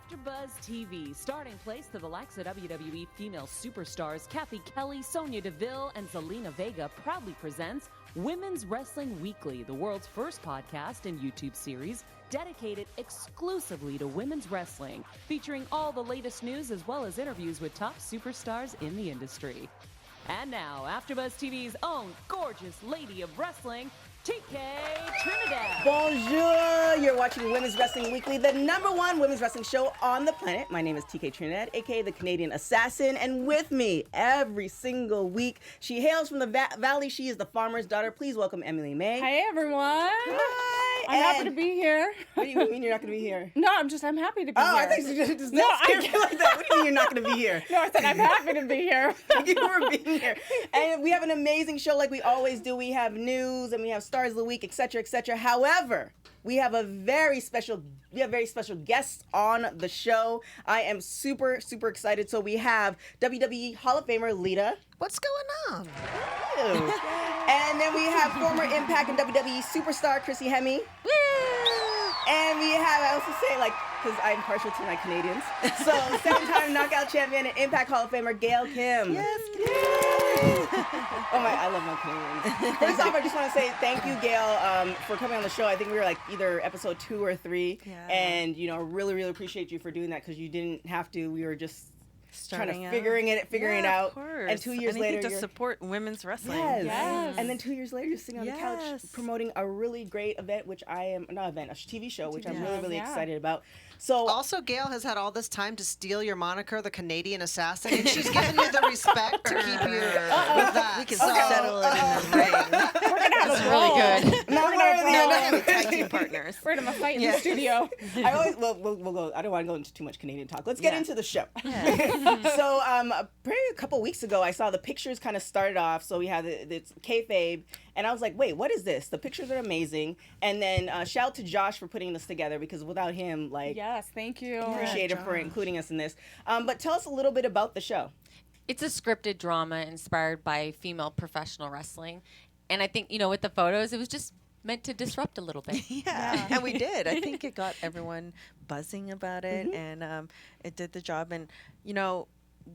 AfterBuzz TV, starting place to the likes of WWE female superstars Cathy, Kelley, Sonya, Deville, and Zelina Vega proudly presents Women's Wrestling Weekly, the world's first podcast and YouTube series dedicated exclusively to women's wrestling, featuring all the latest news as well as interviews with top superstars in the industry. And now, AfterBuzz TV's own gorgeous lady of wrestling, TK Trinidad. Bonjour! You're watching Women's Wrestling Weekly, the #1 women's wrestling show on the planet. My name is TK Trinidad, aka the Canadian Assassin, and with me every single week, she hails from the Valley. She is the farmer's daughter. Please welcome Emily Mae. Hey, everyone. Hi. I'm happy to be here. What do you mean you're not going to be here? No, I'm happy to be here. Oh, I think you just No, scared me like that. What do you mean you're not going to be here? No, I said I'm happy to be here. Thank you for being here. And we have an amazing show like we always do. We have news and we have stars of the week, etc., etc. However, we have very special guests on the show. I am super, super excited. So we have WWE Hall of Famer Lita. What's going on? Ew. And then we have former Impact and WWE superstar Christy Hemme. And we have, I also say, because I'm partial to my Canadians. So, 7-time knockout champion and Impact Hall of Famer Gail Kim. Yes, Oh my, I love my Canadians. First off, I just want to say thank you, Gail, for coming on the show. I think we were either episode 2 or 3. Yeah. And, really, really appreciate you for doing that because you didn't have to. We were just figuring it out. Of course. And 2 years later, to support women's wrestling. Yes. And then 2 years later, you're sitting on the couch promoting a really great event, which I am not event, a TV show, which I'm really, really excited about. So also, Gail has had all this time to steal your moniker, the Canadian Assassin, and she's given you the respect to keep you with that. We can settle it in the ring. We're going to have a Really brawl. good. no, No, tag team partners. We're going to fight in the studio. we'll go. I don't want to go into too much Canadian talk. Let's get into the show. Yeah. So, probably a couple weeks ago, I saw the pictures kind of started off. So we had it's Kayfabe, and I was like, wait, what is this? The pictures are amazing. And then shout out to Josh for putting this together because without him, Yes, thank you. appreciate him for including us in this. But tell us a little bit about the show. It's a scripted drama inspired by female professional wrestling. And I think, with the photos, it was just meant to disrupt a little bit. Yeah, and we did. I think it got everyone buzzing about it, and it did the job. And,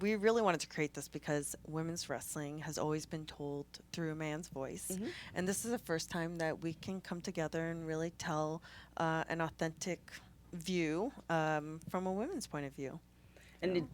we really wanted to create this because women's wrestling has always been told through a man's voice. And this is the first time that we can come together and really tell an authentic view from a women's point of view. And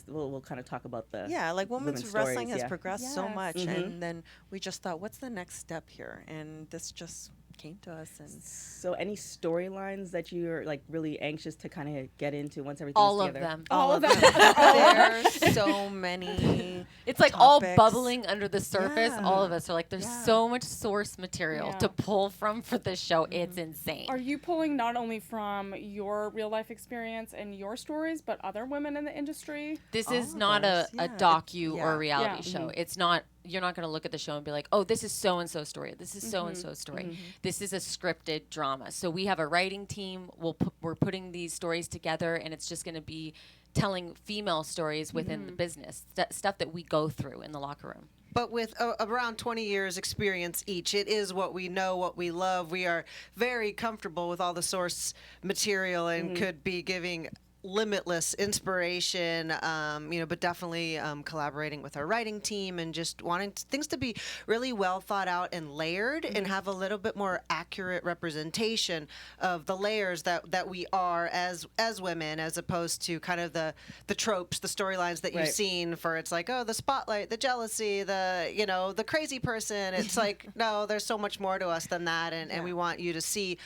we'll kind of talk about the women's wrestling has stories, progressed so Yes. much, and then we just thought, what's the next step here? And this just came to us. And So any storylines that you're really anxious to kind of get into once everything's All of together? them. All of them. there's so many. It's all topics. bubbling under the surface. Yeah. All of us are there's so much source material Yeah. to pull from for this show. It's insane. Are you pulling not only from your real life experience and your stories, but other women in the industry? This All is of not us, a yeah. docu or Yeah. a reality Yeah. show. It's not. You're not going to look at the show and be like, oh, this is so-and-so story. This is so-and-so story. This is a scripted drama. So we have a writing team. We're putting these stories together, and it's just going to be telling female stories within the business, stuff that we go through in the locker room. But with around 20 years experience each, it is what we know, what we love. We are very comfortable with all the source material and could be giving limitless inspiration, but definitely collaborating with our writing team and just wanting things to be really well thought out and layered and have a little bit more accurate representation of the layers that we are as women, as opposed to kind of the tropes, the storylines that you've seen for the spotlight, the jealousy, the crazy person. It's no, there's so much more to us than that, and we want you to see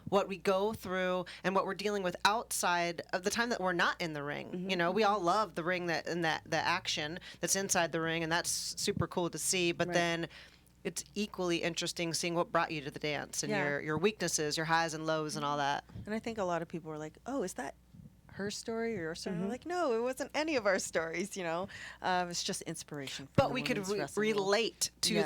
what we go through and what we're dealing with outside of the time that we're not in the ring. We all love the ring the action that's inside the ring, and that's super cool to see. But then it's equally interesting seeing what brought you to the dance and your weaknesses, your highs and lows, and all that. And I think a lot of people were like, oh, is that her story or your story? We're like, no, it wasn't any of our stories, it's just inspiration. But we could relate to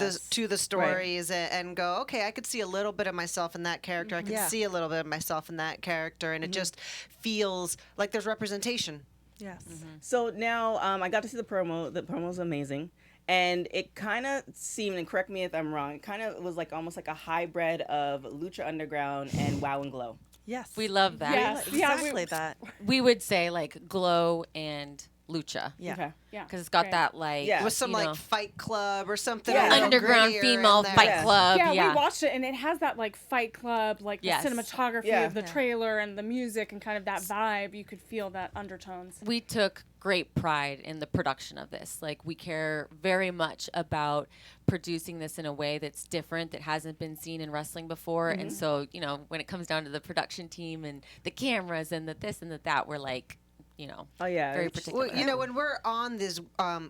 the stories and go, okay, I could see a little bit of myself in that character. I could see a little bit of myself in that character, and it just feels like there's representation. Yes. So now I got to see the promo. The promo's amazing. And it kind of seemed, and correct me if I'm wrong, it kind of was almost like a hybrid of Lucha Underground and Wow and Glow. Yes. We love that. Yes. Yeah, Exactly that. We would say like Glow and Lucha. Yeah. Okay. Yeah. Because it's got Great. that like Yeah. With some you know, like Fight Club or something. Yeah. a little underground grittier female in there. fight Yeah. club. Yeah, we watched it, and it has that like Fight Club, like Yes. the cinematography Yeah. of the trailer and the music and kind of that vibe. You could feel that undertones. We took great pride in the production of this. Like, we care very much about producing this in a way that's different, that hasn't been seen in wrestling before. And so, you know, when it comes down to the production team and the cameras and the this and the that, we're like, you know, Oh, yeah. very It's- particular. Well, you know, when we're on these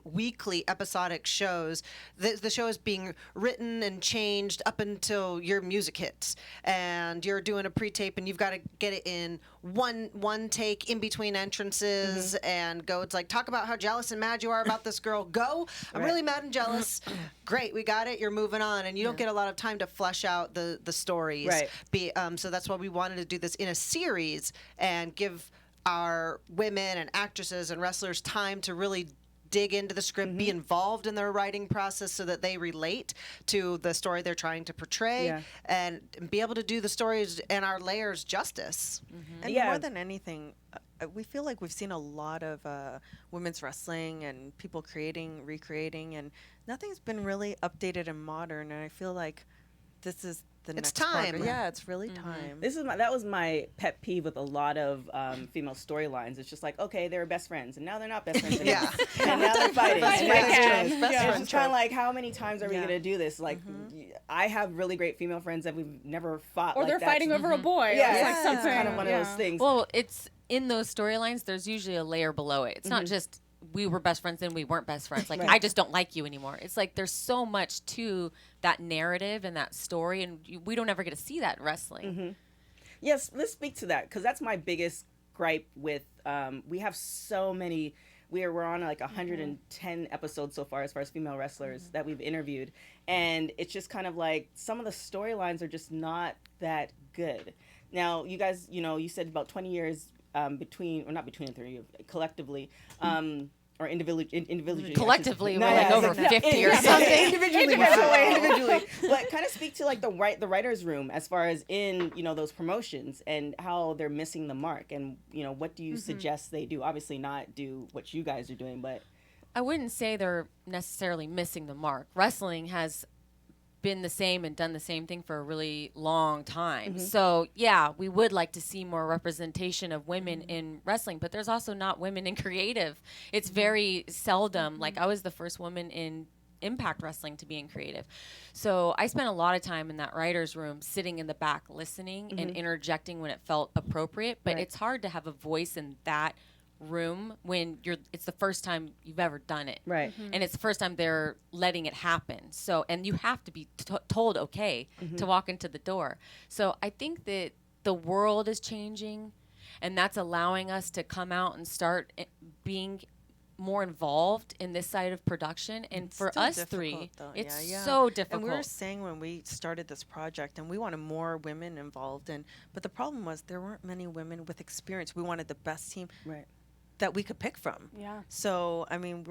weekly episodic shows, the show is being written and changed up until your music hits, and you're doing a pre-tape, and you've got to get it in one take in between entrances, and go. It's like, talk about how jealous and mad you are about this girl. Go. I'm really mad and jealous. Great, we got it. You're moving on, and you don't get a lot of time to flesh out the stories. Right. So that's why we wanted to do this in a series and give our women and actresses and wrestlers time to really dig into the script, be involved in their writing process so that they relate to the story they're trying to portray, and be able to do the stories and our layers justice. And Yeah. more than anything, we feel like we've seen a lot of women's wrestling and people creating, recreating, and nothing's been really updated and modern. And I feel like this is the It's next time. progress. Yeah, it's really time. That was my pet peeve with a lot of female storylines. It's just like, okay, they were best friends, and now they're not best friends anymore. And now they're fighting. And now again. it's Yeah. just kind of like, how many times are we Yeah. going to do this? Like, I have really great female friends that we've never fought Or like they're that. fighting over a boy. Yeah, It's like it's something. kind of one of those things. Well, it's in those storylines, there's usually a layer below it. It's not just we were best friends and we weren't best friends. Like, Right. I just don't like you anymore. It's like there's so much to that narrative and that story, and we don't ever get to see that in wrestling. Yes, let's speak to that, because that's my biggest gripe with, we have so many, we're on like 110 episodes so far as female wrestlers that we've interviewed, and it's just kind of like some of the storylines are just not that good. Now, you guys, you said about 20 years between, or not between the three, collectively, or individually. Collectively, we're yeah, like over 50 or something. Individually. But kind of speak to like the writer's room as far as in, those promotions and how they're missing the mark, and, what do you suggest they do? Obviously not do what you guys are doing, but. I wouldn't say they're necessarily missing the mark. Wrestling has been the same and done the same thing for a really long time. So, yeah, we would like to see more representation of women in wrestling, but there's also not women in creative. It's very seldom. Like, I was the first woman in Impact Wrestling to be in creative. So I spent a lot of time in that writer's room sitting in the back listening and interjecting when it felt appropriate, but it's hard to have a voice in that room when it's the first time you've ever done it, Right. and it's the first time they're letting it happen. So, and you have to be told okay to walk into the door. So I think that the world is changing, and that's allowing us to come out and start being more involved in this side of production. And for Still us difficult, three, though. it's Yeah. so difficult. And we were saying when we started this project, and we wanted more women involved, but the problem was there weren't many women with experience. We wanted the best team Right. that we could pick from. Yeah. So, I mean,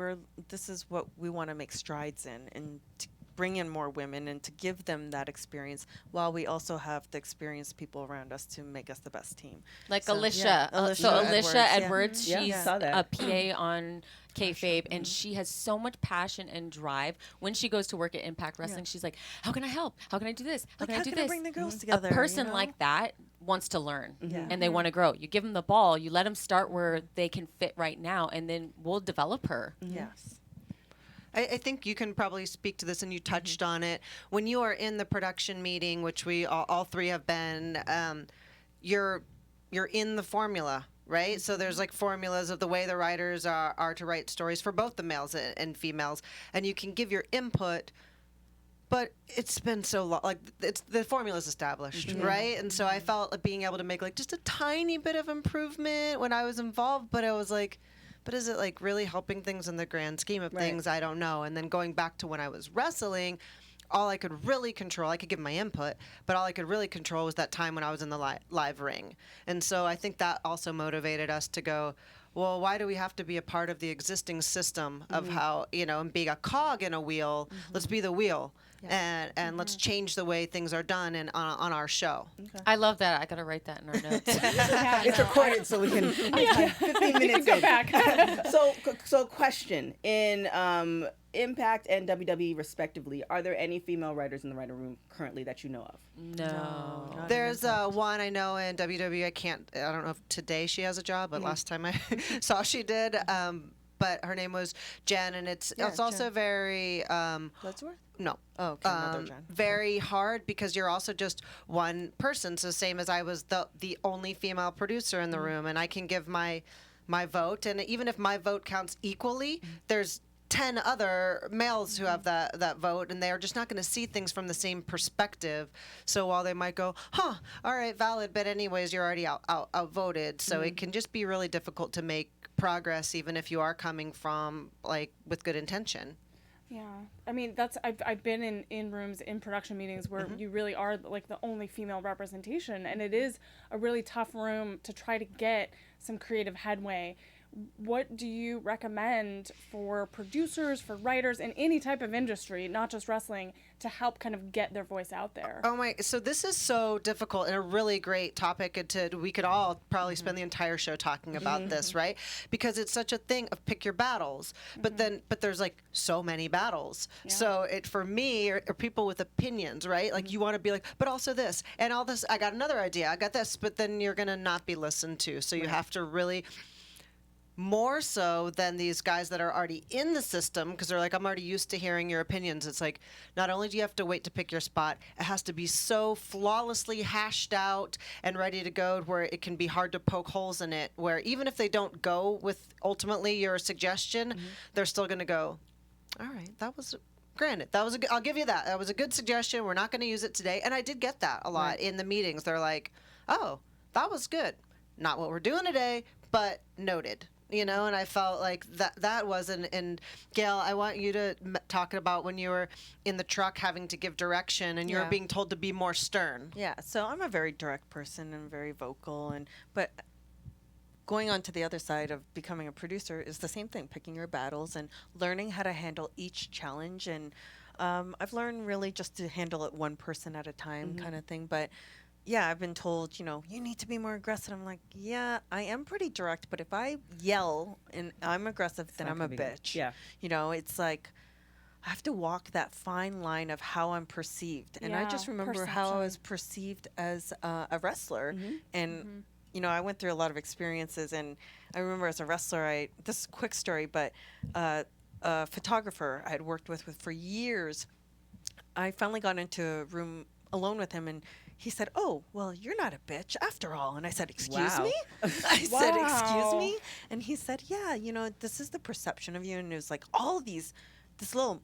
this is what we want to make strides in, and to bring in more women and to give them that experience, while we also have the experienced people around us to make us the best team. Like So, Alicia. yeah, So Alicia Alicia Edwards, Edwards, yeah. she's Yeah, saw that. a PA on Kayfabe, and she has so much passion and drive. When she goes to work at Impact Wrestling, she's like, how can I help? How can I do this? How Like, can I how do can I this? bring the girls together, A person you know? like that wants to learn, Yeah. and they want to grow. You give them the ball, you let them start where they can fit right now, and then we'll develop her. Yes. I think you can probably speak to this, and you touched on it. When you are in the production meeting, which we all three have been, you're in the formula, right? So there's like formulas of the way the writers are to write stories for both the males and females, and you can give your input. But it's been so long, like the formula's established, right? And so I felt like being able to make like just a tiny bit of improvement when I was involved, but I was like, but is it like really helping things in the grand scheme of things? I don't know. And then going back to when I was wrestling, all I could really control, I could give my input, but all I could really control was that time when I was in the live ring. And so I think that also motivated us to go, well, why do we have to be a part of the existing system of how, and being a cog in a wheel? Let's be the wheel. and let's change the way things are done on our show. I love that. I got to write that in our notes. It's recorded so we can 15 minutes Go in. back. So question in Impact and WWE respectively, are there any female writers in the writer room currently that you know of? No. There's one I know in WWE. I don't know if today she has a job, but last time I saw she did. But her name was Jen, and it's also Jen. very Bloodsworth? no. Oh, okay, another Jen. Very hard because you're also just one person. So same as I was the only female producer in the room, and I can give my vote, and even if my vote counts equally, there's 10 other males who have that vote, and they're just not going to see things from the same perspective. So while they might go, all right, valid, but anyways, you're already outvoted. So it can just be really difficult to make progress, even if you are coming from with good intention. Yeah, I mean I've been in rooms in production meetings where you really are like the only female representation, and it is a really tough room to try to get some creative headway. What do you recommend for producers, for writers in any type of industry, not just wrestling, to help kind of get their voice out there? So this is so difficult and a really great topic, and we could all probably spend the entire show talking about this, right? Because it's such a thing of pick your battles, but there's so many battles. Yeah. So it for me are people with opinions, right? Like you want to be like, but also this and all this. I got another idea. I got this, but then you're gonna not be listened to. So you have to really. More so than these guys that are already in the system, because they're like, I'm already used to hearing your opinions. It's like, not only do you have to wait to pick your spot, it has to be so flawlessly hashed out and ready to go where it can be hard to poke holes in it, where even if they don't go with ultimately your suggestion, they're still going to go, all right, that was... Granted, I'll give you that. That was a good suggestion. We're not going to use it today. And I did get that a lot in the meetings. They're like, oh, that was good. Not what we're doing today, but noted. And I felt like that wasn't. And Gail, I want you to talk about when you were in the truck having to give direction and you were being told to be more stern. Yeah, so I'm a very direct person and very vocal, but going on to the other side of becoming a producer is the same thing, picking your battles and learning how to handle each challenge. And I've learned really just to handle it one person at a time kind of thing. But yeah, I've been told, you need to be more aggressive. I'm like, yeah, I am pretty direct, but if I yell and I'm aggressive, then I'm a bitch. Yeah. It's like I have to walk that fine line of how I'm perceived. And I just remember how I was perceived as a wrestler. And, I went through a lot of experiences. And I remember as a wrestler, this is a quick story, but a photographer I had worked with for years, I finally got into a room alone with him, and he said, oh, well, you're not a bitch after all. And I said, excuse me? I said, excuse me? And he said, yeah, this is the perception of you. And it was like all this little,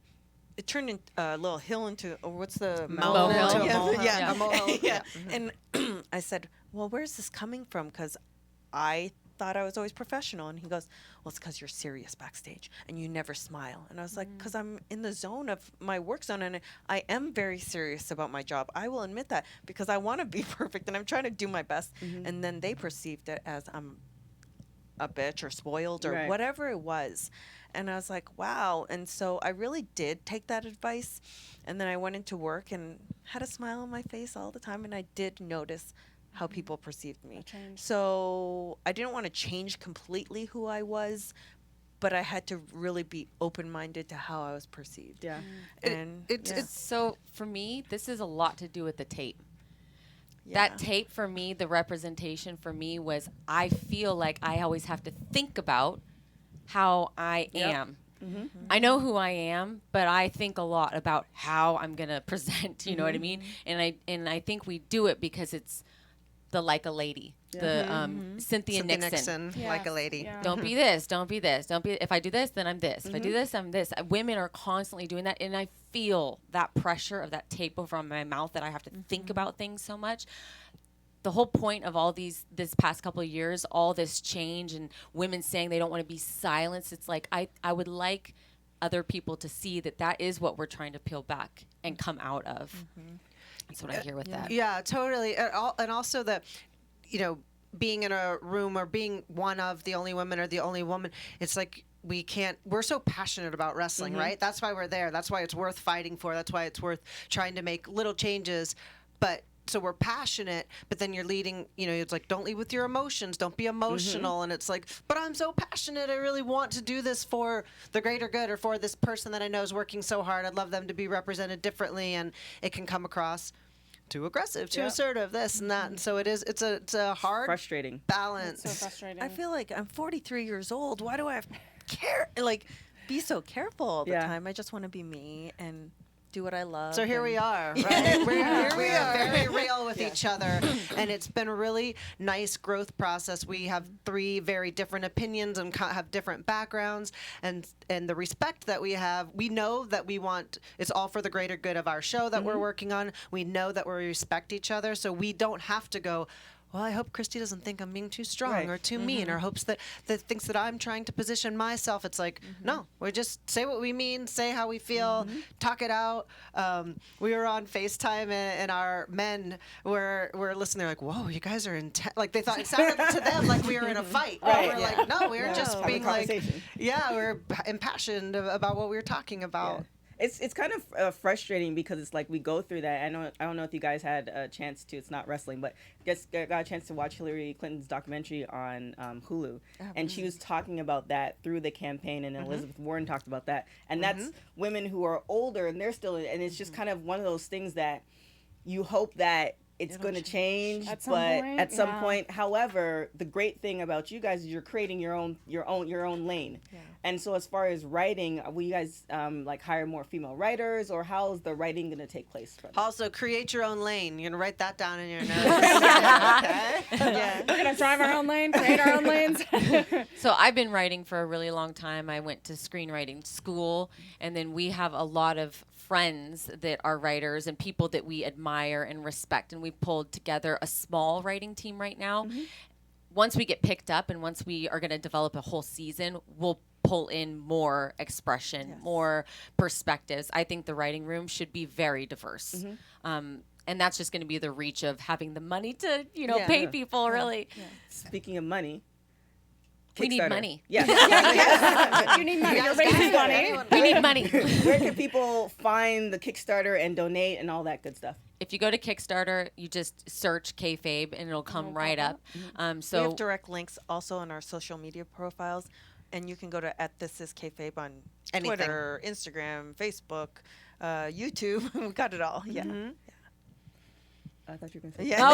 it turned into a little hill into, what's the Molehill. A molehill. Yeah. And I said, well, where's this coming from? Because I thought I was always professional. And he goes, well, it's because you're serious backstage and you never smile. And I was like, because I'm in the zone of my work zone, and I am very serious about my job. I will admit that, because I want to be perfect and I'm trying to do my best. And then they perceived it as I'm a bitch or spoiled or whatever it was. And I was like, wow. And so I really did take that advice. And then I went into work and had a smile on my face all the time. And I did notice how people perceived me. So I didn't want to change completely who I was, but I had to really be open-minded to how I was perceived. Yeah. And It's so for me, this is a lot to do with the tape. Yeah. That tape for me, the representation for me was, I feel like I always have to think about how I am. I know who I am, but I think a lot about how I'm going to present, you know what I mean? And I think we do it because it's the like a lady, the Cynthia Nixon. Like a lady. Yeah. Don't be this, don't be this, don't be, if I do this, then I'm this. If I do this, I'm this. Women are constantly doing that, and I feel that pressure of that tape over my mouth that I have to think about things so much. The whole point of all this past couple of years, all this change and women saying they don't want to be silenced, it's like I would like other people to see that is what we're trying to peel back and come out of. That's what I hear with that. Yeah, totally. And also being in a room or being one of the only women or the only woman, it's like we're so passionate about wrestling, right? That's why we're there. That's why it's worth fighting for. That's why it's worth trying to make little changes. But so we're passionate, but then you're leading, it's like, don't lead with your emotions. Don't be emotional. And it's like, but I'm so passionate. I really want to do this for the greater good, or for this person that I know is working so hard. I'd love them to be represented differently. And it can come across too aggressive, too assertive, this and that. And so it's a hard, frustrating balance. It's so frustrating. I feel like I'm 43 years old. Why do I have to care? Like, be so careful all the time. I just want to be me and do what I love. So here we are, right? We are very real with each other, and it's been a really nice growth process. We have 3 very different opinions and have different backgrounds, and the respect that we have, we know that it's all for the greater good of our show that we're working on. We know that we respect each other, so we don't have to go, well, I hope Christy doesn't think I'm being too strong or too mean, or hopes that thinks that I'm trying to position myself. It's like, no, we just say what we mean, say how we feel, talk it out. We were on FaceTime, and our men were listening. They're like, whoa, you guys are intense. Like, they thought it sounded to them like we were in a fight. We're like, no, we were just being like, we're impassioned about what we were talking about. Yeah. It's kind of frustrating, because it's like we go through that. I don't know if you guys had a chance to. It's not wrestling, but got a chance to watch Hillary Clinton's documentary on Hulu, and she was talking about that through the campaign, and Elizabeth Warren talked about that, and that's women who are older, and they're still, and it's just kind of one of those things that you hope that it's going to change, at some point. However, the great thing about you guys is you're creating your own lane. Yeah. And so, as far as writing, will you guys hire more female writers, or how's the writing going to take place? Also, create your own lane. You're going to write that down in your notes. We're going to drive our own lane, create our own lanes. So I've been writing for a really long time. I went to screenwriting school, and then we have a lot of friends that are writers and people that we admire and respect, and we've pulled together a small writing team right now. Once we get picked up, and once we are going to develop a whole season, we'll pull in more expression, more perspectives. I think the writing room should be very diverse. And that's just going to be the reach of having the money to, pay people, really. Speaking of money, we need money. Yes. You need money. You're raising money. We need money. Where can people find the Kickstarter and donate and all that good stuff? If you go to Kickstarter, you just search Kayfabe, and it'll come right up. We have direct links also on our social media profiles, and you can go to @ThisIsKayfabe on Twitter, Instagram, Facebook, YouTube. We got it all. I thought you were going to say. Yeah.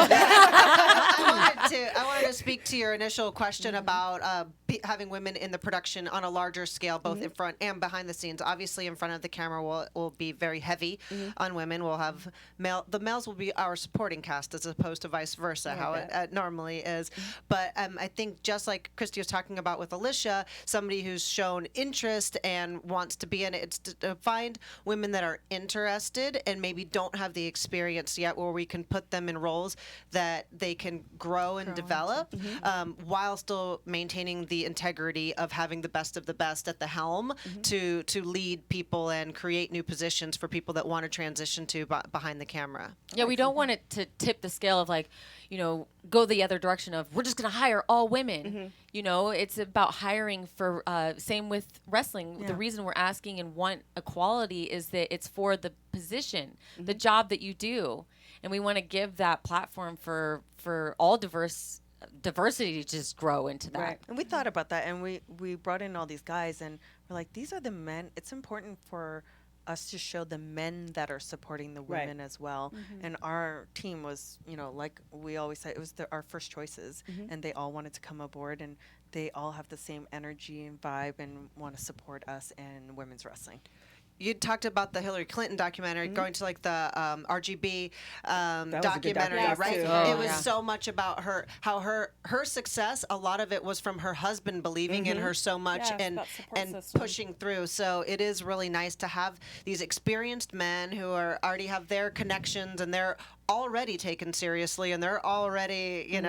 I wanted to speak to your initial question about having women in the production on a larger scale, both in front and behind the scenes. Obviously, in front of the camera will be very heavy on women. We'll have the males will be our supporting cast, as opposed to vice versa, how it normally is. But I think, just like Christy was talking about with Alicia, somebody who's shown interest and wants to be in it, it's to find women that are interested and maybe don't have the experience yet, where we can put them in roles that they can grow and develop, while still maintaining the integrity of having the best of the best at the helm to lead people and create new positions for people that want to transition to behind the camera. Yeah, we don't want it to tip the scale of go the other direction of we're just going to hire all women. It's about hiring for, same with wrestling. The reason we're asking and want equality is that it's for the position, the job that you do. And we want to give that platform for all diversity to just grow into that. Right. And we thought about that, and we brought in all these guys, and we're like, these are the men. It's important for us to show the men that are supporting the women as well. And our team was, like we always say, it was our first choices, and they all wanted to come aboard, and they all have the same energy and vibe and want to support us in women's wrestling. You talked about the Hillary Clinton documentary, going to the RGB documentary, right? It was so much about how her success. A lot of it was from her husband believing in her so much and pushing through. So it is really nice to have these experienced men who already have their connections, and they're already taken seriously, and they're already,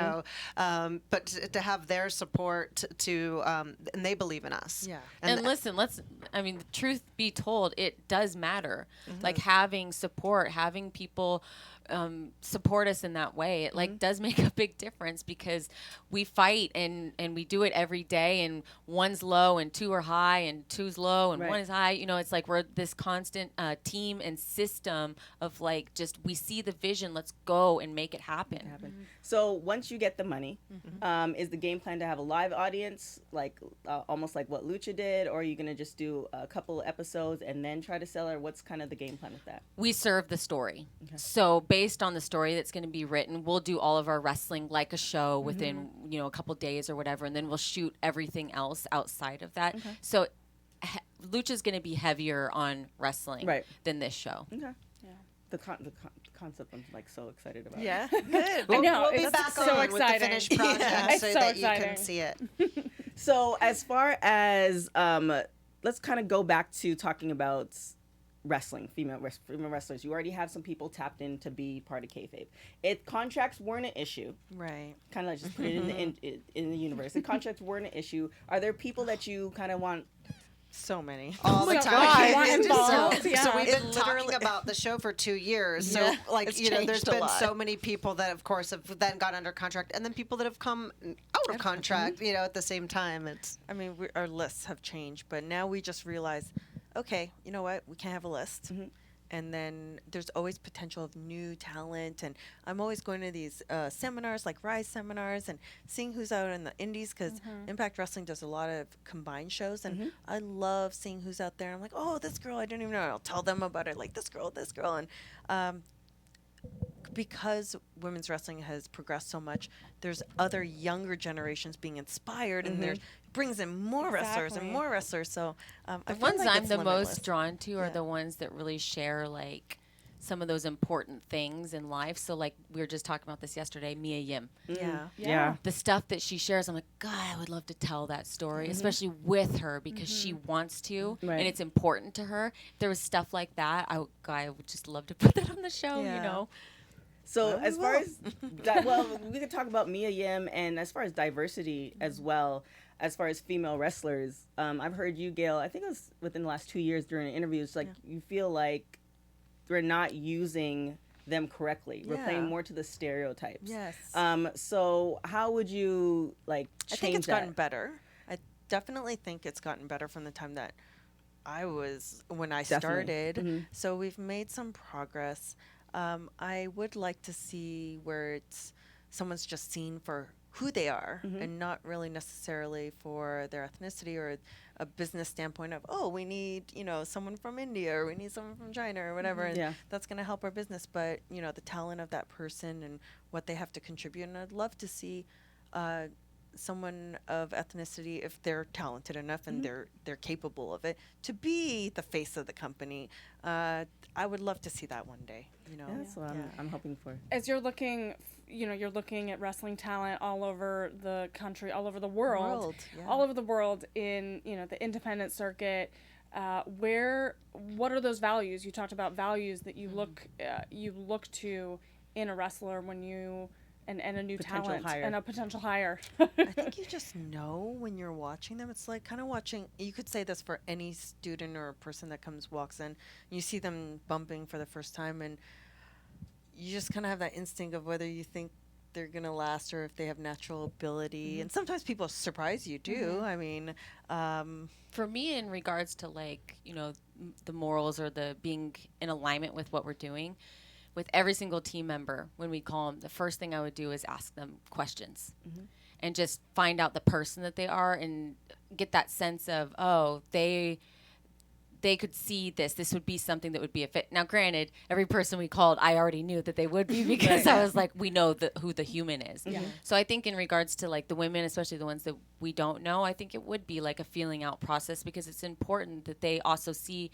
but to have their support and they believe in us. Yeah. And listen, the truth be told, it does matter. Like having support, having people support us in that way. It like does make a big difference because we fight and we do it every day, and one's low and two are high and two's low and one is high. You know, it's like we're this constant team and system of like just we see the vision, let's go and make it happen. So once you get the money, is the game plan to have a live audience, like almost like what Lucha did, or are you gonna just do a couple episodes and then try to sell it? Or what's kind of the game plan with that? We serve the story. So based on the story that's going to be written, we'll do all of our wrestling like a show within, you know, a couple days or whatever, and then we'll shoot everything else outside of that. So Lucha's going to be heavier on wrestling than this show. The concept I'm like so excited about. Yeah, good. I know, We'll be it's back so on exciting. with the finished project It's so so that you exciting. can see it. So as far as let's kind of go back to talking about wrestling, female wrestlers. You already have some people tapped in to be part of Kayfabe. If contracts weren't an issue, Right. kind of like just put it in the universe. If contracts weren't an issue, are there people that you kind of want? So many. All the my time. God. So- Involved, yeah. So we've been It talking literally- about the show for 2 years. Yeah, So like, it's you know, there's changed a been lot. so many people that of course have then got under contract, and then people that have come out of contract, you know, at the same time. It's I mean, our lists have changed, but now we just realize, okay, you know what? We can't have a list. And then there's always potential of new talent. And I'm always going to these seminars, like Rise seminars, and seeing who's out in the indies, because Impact Wrestling does a lot of combined shows. And I love seeing who's out there. I'm like, oh, this girl, I didn't even know. I'll tell them about it, like this girl. And because women's wrestling has progressed so much, there's other younger generations being inspired, and there's brings in more wrestlers and Exactly. more wrestlers. So I The feel ones like I'm it's the limitless. most drawn to are Yeah. the ones that really share like some of those important things in life. So like we were just talking about this yesterday, Mia Yim. Yeah. The stuff that she shares, I'm like, God, I would love to tell that story, especially with her because she wants to Right. and it's important to her. If there was stuff like that, I would just love to put that on the show, Yeah. you know? So Well, we as far will. as well, we could talk about Mia Yim, and as far as diversity as well, as far as female wrestlers, I've heard you, Gail. I think it was within the last 2 years during an interview. It's like you feel like we're not using them correctly. We're playing Yeah. more to the stereotypes. Yes. So how would you like change I think it's that? gotten better. I definitely think it's gotten better from the time that when I Definitely. started. So we've made some progress. I would like to see where it's someone's just seen for who they are and not really necessarily for their ethnicity or a business standpoint of, oh, we need, someone from India or we need someone from China or whatever. And Yeah. that's going to help our business. But, the talent of that person and what they have to contribute. And I'd love to see someone of ethnicity, if they're talented enough and they're capable of it, to be the face of the company. I would love to see that one day. Yeah, that's what I'm hoping for. As you're looking, you're looking at wrestling talent all over the country, all over the world, yeah. all over the world in, the independent circuit. What are those values? You talked about values that you look to in a wrestler when you and a new Potential talent hire. and a potential hire. I think you just know when you're watching them. It's like kind of watching. You could say this for any student or person that walks in. You see them bumping for the first time, and you just kind of have that instinct of whether you think they're gonna last or if they have natural ability. And sometimes people surprise you too. I mean, For me, in regards to the morals or the being in alignment with what we're doing, with every single team member, when we call them, the first thing I would do is ask them questions and just find out the person that they are and get that sense of, oh, they could see this would be something that would be a fit. Now, granted, every person we called, I already knew that they would be because I was like, we know who the human is. So I think in regards to like the women, especially the ones that we don't know, I think it would be like a feeling out process because it's important that they also see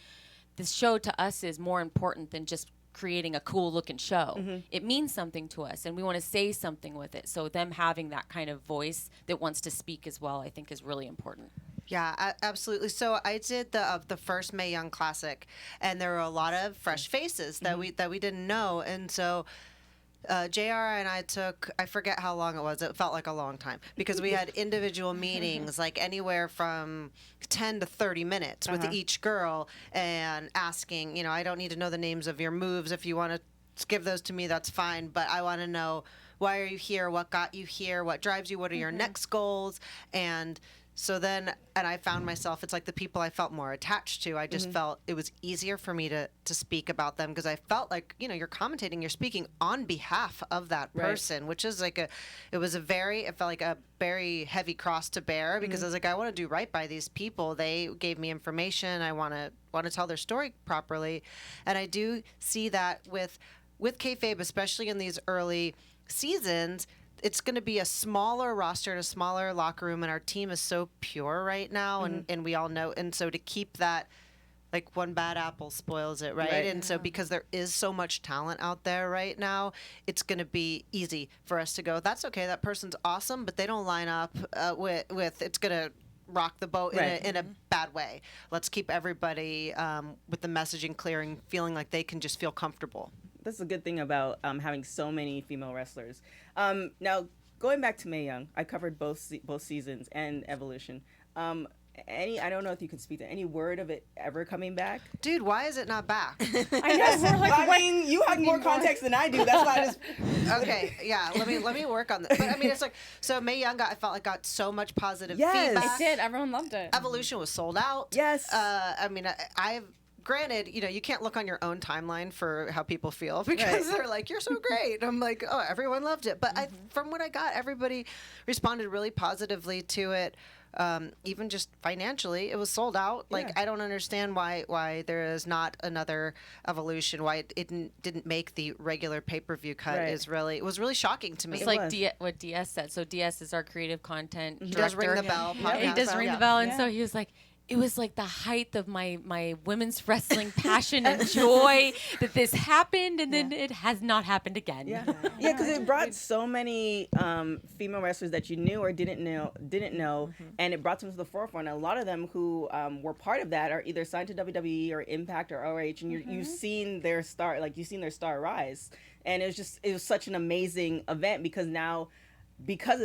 this show to us is more important than just creating a cool looking show. It means something to us and we want to say something with it. So them having that kind of voice that wants to speak as well, I think is really important. Yeah, absolutely. So I did the first Mae Young Classic, and there were a lot of fresh faces that we didn't know, and so JR and I took, I forget how long it was. It felt like a long time because we had individual meetings, like anywhere from 10 to 30 minutes with each girl, and asking, I don't need to know the names of your moves if you want to give those to me, that's fine. But I want to know, why are you here? What got you here? What drives you? What are your next goals? And so then, and I found myself, it's like the people I felt more attached to, I just felt it was easier for me to speak about them, because I felt like, you're commentating, you're speaking on behalf of that person, which is like it felt like a very heavy cross to bear, because I was like, I want to do right by these people. They gave me information. I want to tell their story properly. And I do see that with Kayfabe, especially in these early seasons, it's going to be a smaller roster and a smaller locker room, and our team is so pure right now, and we all know. And so to keep that, like, one bad apple spoils it, right? And so because there is so much talent out there right now, it's going to be easy for us to go, that's okay, that person's awesome, but they don't line up with it's going to rock the boat in a bad way. Let's keep everybody with the messaging clear and feeling like they can just feel comfortable. That's a good thing about having so many female wrestlers. Now, going back to Mae Young, I covered both seasons and Evolution. I don't know if you could speak to any word of it ever coming back. Dude, why is it not back? I know. We're like, I mean, you have more context than I do. That's why I just. Okay, yeah. Let me work on that. But I mean, it's like, so Mae Young I felt like got so much positive feedback. It did. Everyone loved it. Evolution was sold out. Yes. I mean, I've. Granted, you can't look on your own timeline for how people feel, because they're like, you're so great. I'm like, oh, everyone loved it. But from what I got, everybody responded really positively to it. Even just financially, it was sold out. Like, I don't understand why there is not another Evolution, why it didn't make the regular pay-per-view cut. It was really shocking to me. It's like what DS said. So DS is our creative content director. He does ring the bell. He does ring the bell. And so he was like, it was like the height of my women's wrestling passion and joy that this happened, and then it has not happened again. Because it brought so many female wrestlers that you knew or didn't know, and it brought them to the forefront. And a lot of them who were part of that are either signed to WWE or Impact or ORH, and you've seen their star, rise. And it was such an amazing event, because of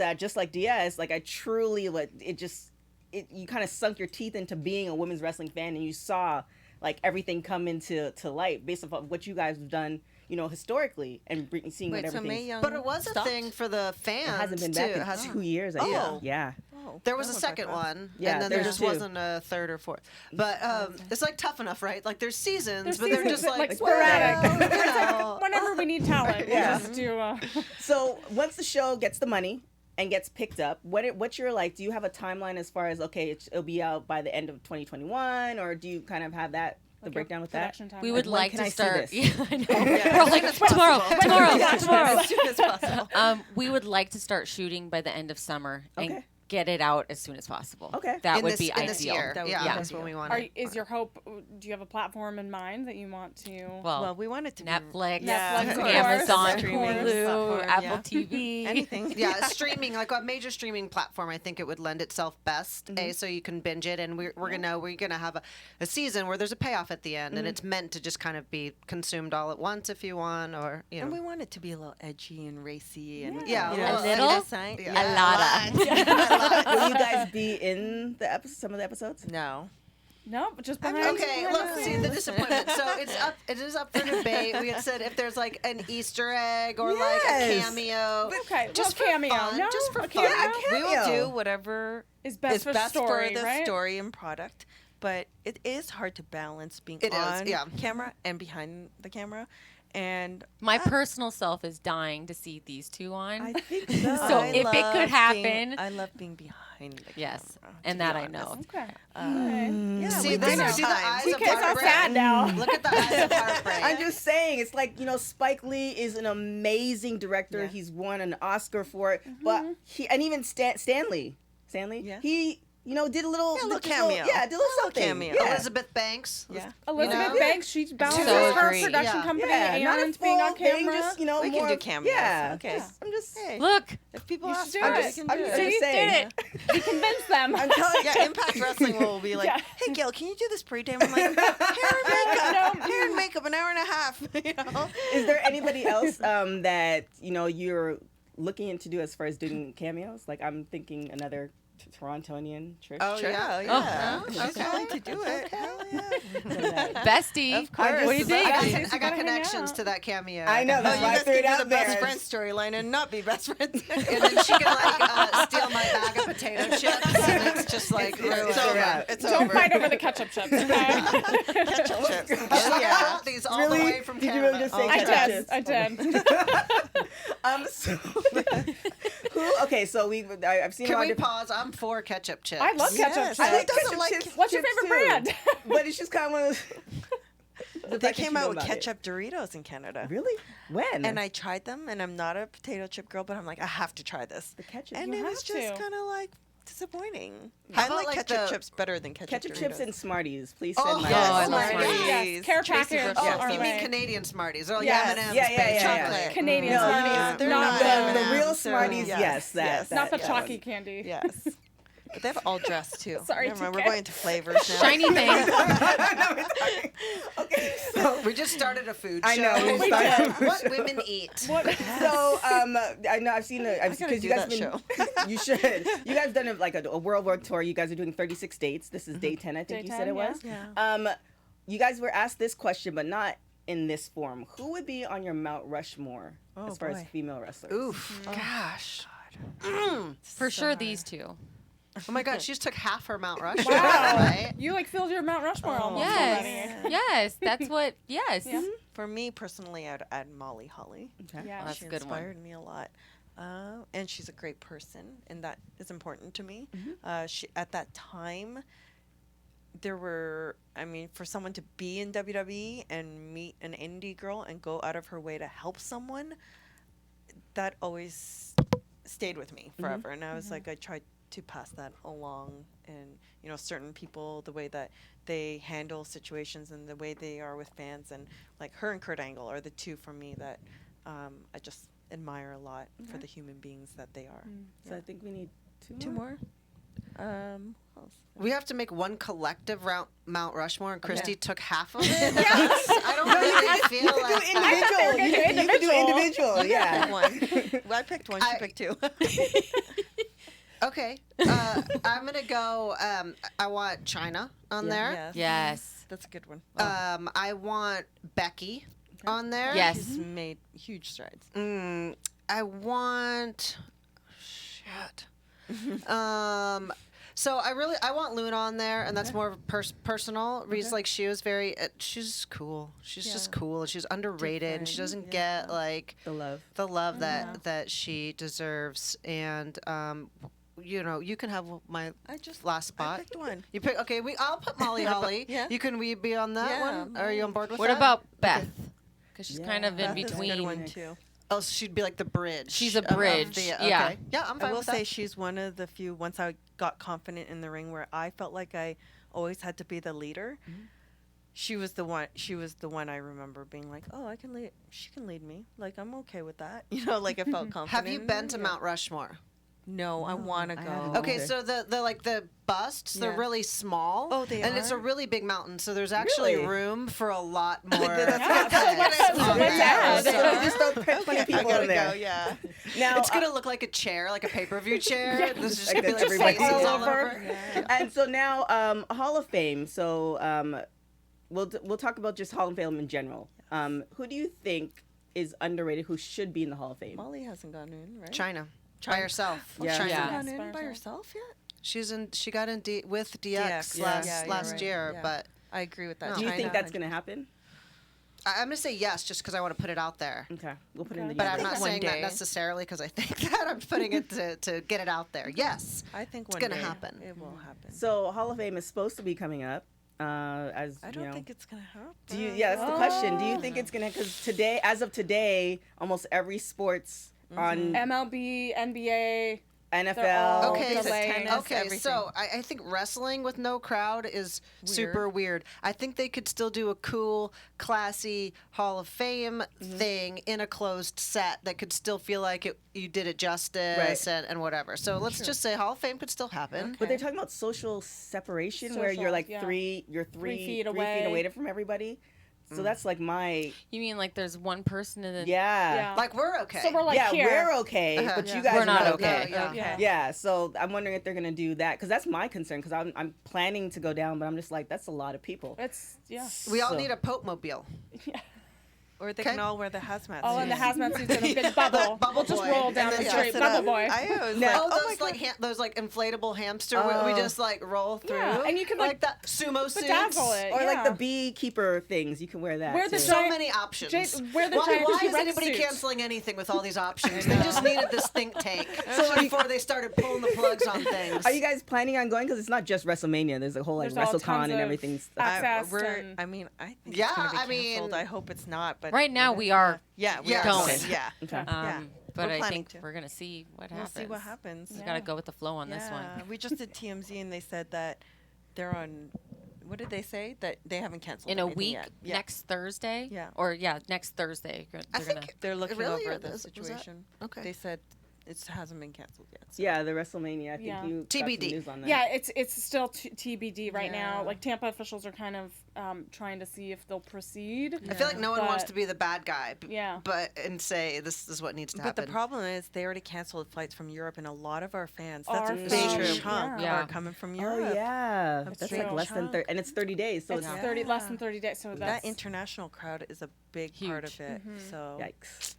that, just like DS, like, I truly you kind of sunk your teeth into being a women's wrestling fan, and you saw like everything come into light based on what you guys have done, historically, and seeing what everything. But it was a thing for the fans. It hasn't been back in 2 years. Yeah. There was a second one, and then there just wasn't a third or fourth. But it's like Tough Enough, right? Like, there's seasons, but they're just like sporadic. Whenever we need talent, we just do. So once the show gets the money and gets picked up, what's your, do you have a timeline as far as, okay, it'll be out by the end of 2021, or do you kind of have that, the breakdown with that? We would like to start. Yeah, I know. We're like, tomorrow. As soon as possible. We would like to start shooting by the end of summer and get it out as soon as possible. Okay. That would be in this ideal. year. That's what we want. Is your hope, do you have a platform in mind that you want to? Well, we want it to Netflix, be Amazon, streaming, Hulu, Apple TV. Anything. Yeah, streaming, like a major streaming platform, I think it would lend itself best, so you can binge it. And we're gonna have a season where there's a payoff at the end, and it's meant to just kind of be consumed all at once if you want, or And we want it to be a little edgy and racy, and a little, a lot. Will you guys be in some of the episodes? No, but just behind. Okay, look, see the disappointment. So it is up for debate. We had said if there's like an Easter egg or like a cameo. Okay, just for cameo. fun. No, just for a fun. cameo? we will do whatever is best for the story, the story and product. But it is hard to balance being on camera and behind the camera. And my personal self is dying to see these two on. I think so. So if it could happen, I love being behind the camera. Yes, and that I know. Okay. See the eyes of I'm sad now. Look at the eyes of heartbreak. I'm just saying, it's like, Spike Lee is an amazing director. He's won an Oscar for it, but even Stanley, he did a little cameo. Did a little something. Cameo. Yeah. Elizabeth Banks. Yeah. Elizabeth Banks, she balances So her agree. production company not a and being on full thing, camera. just, We more can do cameos. Yeah. Okay. I'm just Look, If people You ask should for do it, it. we can I'm do just it. saying. We convinced them. I'm telling you. Yeah, Impact Wrestling will be like, hey, Gail, can you do this pre-tape? I'm like, hair and makeup, an hour and a half. Is there anybody else that you're looking into do as far as doing cameos? Like, I'm thinking another Torontonian Trish. Oh, Trish. yeah. yeah. Oh, She's okay. willing to do it. Hell yeah. Bestie. Of course. What do you think? I got gotta hang connections out. to that cameo. I know. Oh, That's you why I guys threw can it do out the there. best friend storyline and not be best friends. And then she can steal my bag of potato chips, and it's just like It's Yeah. over. It's Don't over. fight over the ketchup chips. Okay? Ketchup chips. I Yeah. brought these all the way from Did you Canada. really just say I ketchup did. chips? I did. So who? Okay, so I've seen a Can lot we of pause? I'm for ketchup chips. I love ketchup Yes. chips. I like Who doesn't ketchup like chips. What's your chips favorite too. brand? But it's just kind of one of those. the They fact that came you out know with about it. ketchup Doritos in Canada. Really? When? And I tried them, and I'm not a potato chip girl, but I'm like, I have to try this. The ketchup. And You it was have just to. kind of like disappointing. How I about, like like, ketchup the- chips better than ketchup ketchup Doritos. chips and Smarties. Please Oh, send my. yes. way. I love Smarties. Smarties. Yes. Care Tracy package. Brooks. Oh, on our you mean way. Canadian Smarties? Oh, Yes. M&M's, Yeah, space yeah. chocolate. Canadian No, Smarties. they're not not. the the, real So, Smarties. Yes, that. not the that chalky one. candy. Yes. But they have all dressed too. Sorry, Never mind, TK. we're going to flavors now. Shiny thing. Okay, so We just started a food show. I know, we started a What women eat. I know I've seen it I gotta because do you guys that show. you should. You guys done like a World War tour. You guys are doing 36 dates. This is day 10, I think Day you said 10, it was. Yeah. You guys were asked this question, but not in this form. Who would be on your Mount Rushmore as far as boy. female wrestlers? Oof. Gosh. For sure, these two. Oh my God, she just took half her Mount Rushmore. Wow. Right? You like filled your Mount Rushmore almost Yes. already. Yes. That's what. Yes. Yeah. For me personally, I'd add Molly Holly. Okay. Yeah. That's She a good one. inspired me a lot. And she's a great person, and that is important to me. She, at that time, there were, I mean, for someone to be in WWE and meet an indie girl and go out of her way to help someone, that always stayed with me forever. And I was like, I tried to pass that along. And, you know, certain people, the way that they handle situations and the way they are with fans, and like her and Kurt Angle are the two for me that I just admire a lot for the human beings that they are. So I think we need two Two more. more? What else? We have to make one collective Mount Rushmore, and Christy Okay. took half of it. I don't really feel Do like... individual. You can do individual. Yeah. One. Well, I picked one. She I- picked two. Okay. I'm going to go... I want China on there. Yes. Yes. That's a good one. I want Becky on there. Yes. She's made huge strides. I want... Shit. So I want Luna on there, and that's more personal. Reason like she was very, she's cool. She's just cool. She's underrated, and she doesn't get like The love. that she deserves. And you know, you can have my last spot. I picked one. You pick. Okay, I'll put Molly Holly. Yeah. You can we be on that Yeah, one? Are you on board with What that? about Beth? Because she's Yeah. kind of in Beth is a good between. one too. Oh, so she'd be like the bridge. She's a of bridge, the- yeah. Okay. Yeah, I'm fine I will with say that. she's one of the few, once I got confident in the ring, where I felt like I always had to be the leader. She was the one I remember being like, oh, I can lead. She can lead me. Like, I'm okay with that. You know, like I felt confident. Have you in been her, to yeah. Mount Rushmore? No, I want to I go. haven't. Okay, Okay. so the like the busts, they're Yeah. really small. Oh, they and it's a are? really big mountain, so there's actually Really? room for a lot more. Let's on add. there. So we just don't put 20 I people gotta in there. go. Yeah. Now, It's gonna look like a chair, like a pay-per-view chair. This is just Like gonna be that's like everybody faces all all over. and so now Hall of Fame. So we'll talk about just Hall of Fame in general. Who do you think is underrated? Who should be in the Hall of Fame? Molly hasn't gone in, right? China. By herself. Yeah. China. Yeah. Gone Yes, by in by herself. herself yet? She got in with DX, DX, yeah, last yeah, you're last right. year, Yeah. but I agree with that. Do you China, think that's going to happen? I'm gonna say yes, just because I want to put it out there. Okay, we'll put it in the. But I'm universe. not One saying day. that necessarily because I think that. I'm putting it to get it out there. Yes. I think It's one gonna day happen. It will happen. So Hall of Fame is supposed to be coming up. As I you don't know. think it's gonna happen. Do you? Yeah, that's the question. Do you think it's gonna? Because today, as of today, almost every sports on MLB, NBA. NFL. They're all Okay, delaying. so tennis, Okay, everything. so I think wrestling with no crowd is super weird. I think they could still do a cool, classy Hall of Fame thing in a closed set that could still feel like you did it justice Right. and whatever. So let's just say Hall of Fame could still happen. But they're talking about social separation, where you're Social, like yeah. three feet away. away from everybody. So that's like my You mean like there's one person and then yeah. Like we're okay. So we're like Yeah, here. we're okay, but you guys We're are not not okay. okay. No, Yeah. Yeah, so I'm wondering if they're gonna do that because that's my concern because I'm planning to go down, but I'm just like that's a lot of people. It's we all So- need a Pope mobile. Or they Okay. can all wear the hazmat all in the suits. hazmat suits and a big bubble. Bubble We'll just boy. roll down And the then street. dress it Bubble up. boy. I was Now- like, Oh, oh my those god. those like inflatable hamster. We just like roll through. Yeah, and you can, like, that sumo suits. bedazzle it. Or like Yeah. the beekeeper things, you can wear that. Wear the too. So giant- many options. wear the why giant why is T-Rex anybody suits. canceling anything with all these options? They just needed this think tank before they started pulling the plugs on things. Are you guys planning on going? Because it's not just WrestleMania. There's a whole like There's all WrestleCon tons and of everything. access I and- mean, I think Yeah, it's gonna be I mean- canceled. I hope it's not. But right now we are Yeah, we Yes. are going. going. Yeah. Okay. Yeah. But We're I planning think to. we're gonna see what We'll happens. see what happens. We gotta go with the flow on this one. We just did TMZ and they said that they're on. What did they say? That they haven't canceled In a anything week, yet. Yeah. next Thursday. Yeah. Or next Thursday. They're I gonna. think They're looking Really? over Or the was that- situation. okay. They said it hasn't been canceled yet. So. Yeah, the WrestleMania. I think Yeah. you got TBD. some news on that. Yeah, it's still TBD right now. Yeah. Like Tampa officials are kind of trying to see if they'll proceed. I feel like no one wants But- to be the bad guy, Yeah. but and say this is what needs to But happen. the problem is they already canceled flights from Europe, and a lot of our fans, that's Are a from- big True. chunk, Yeah. are coming from Oh Europe. yeah, That's that's true. like less than 30, and it's 30 days. So It's it's 30 less than 30 days. So That that's international crowd is a big part of Huge. it. So yikes.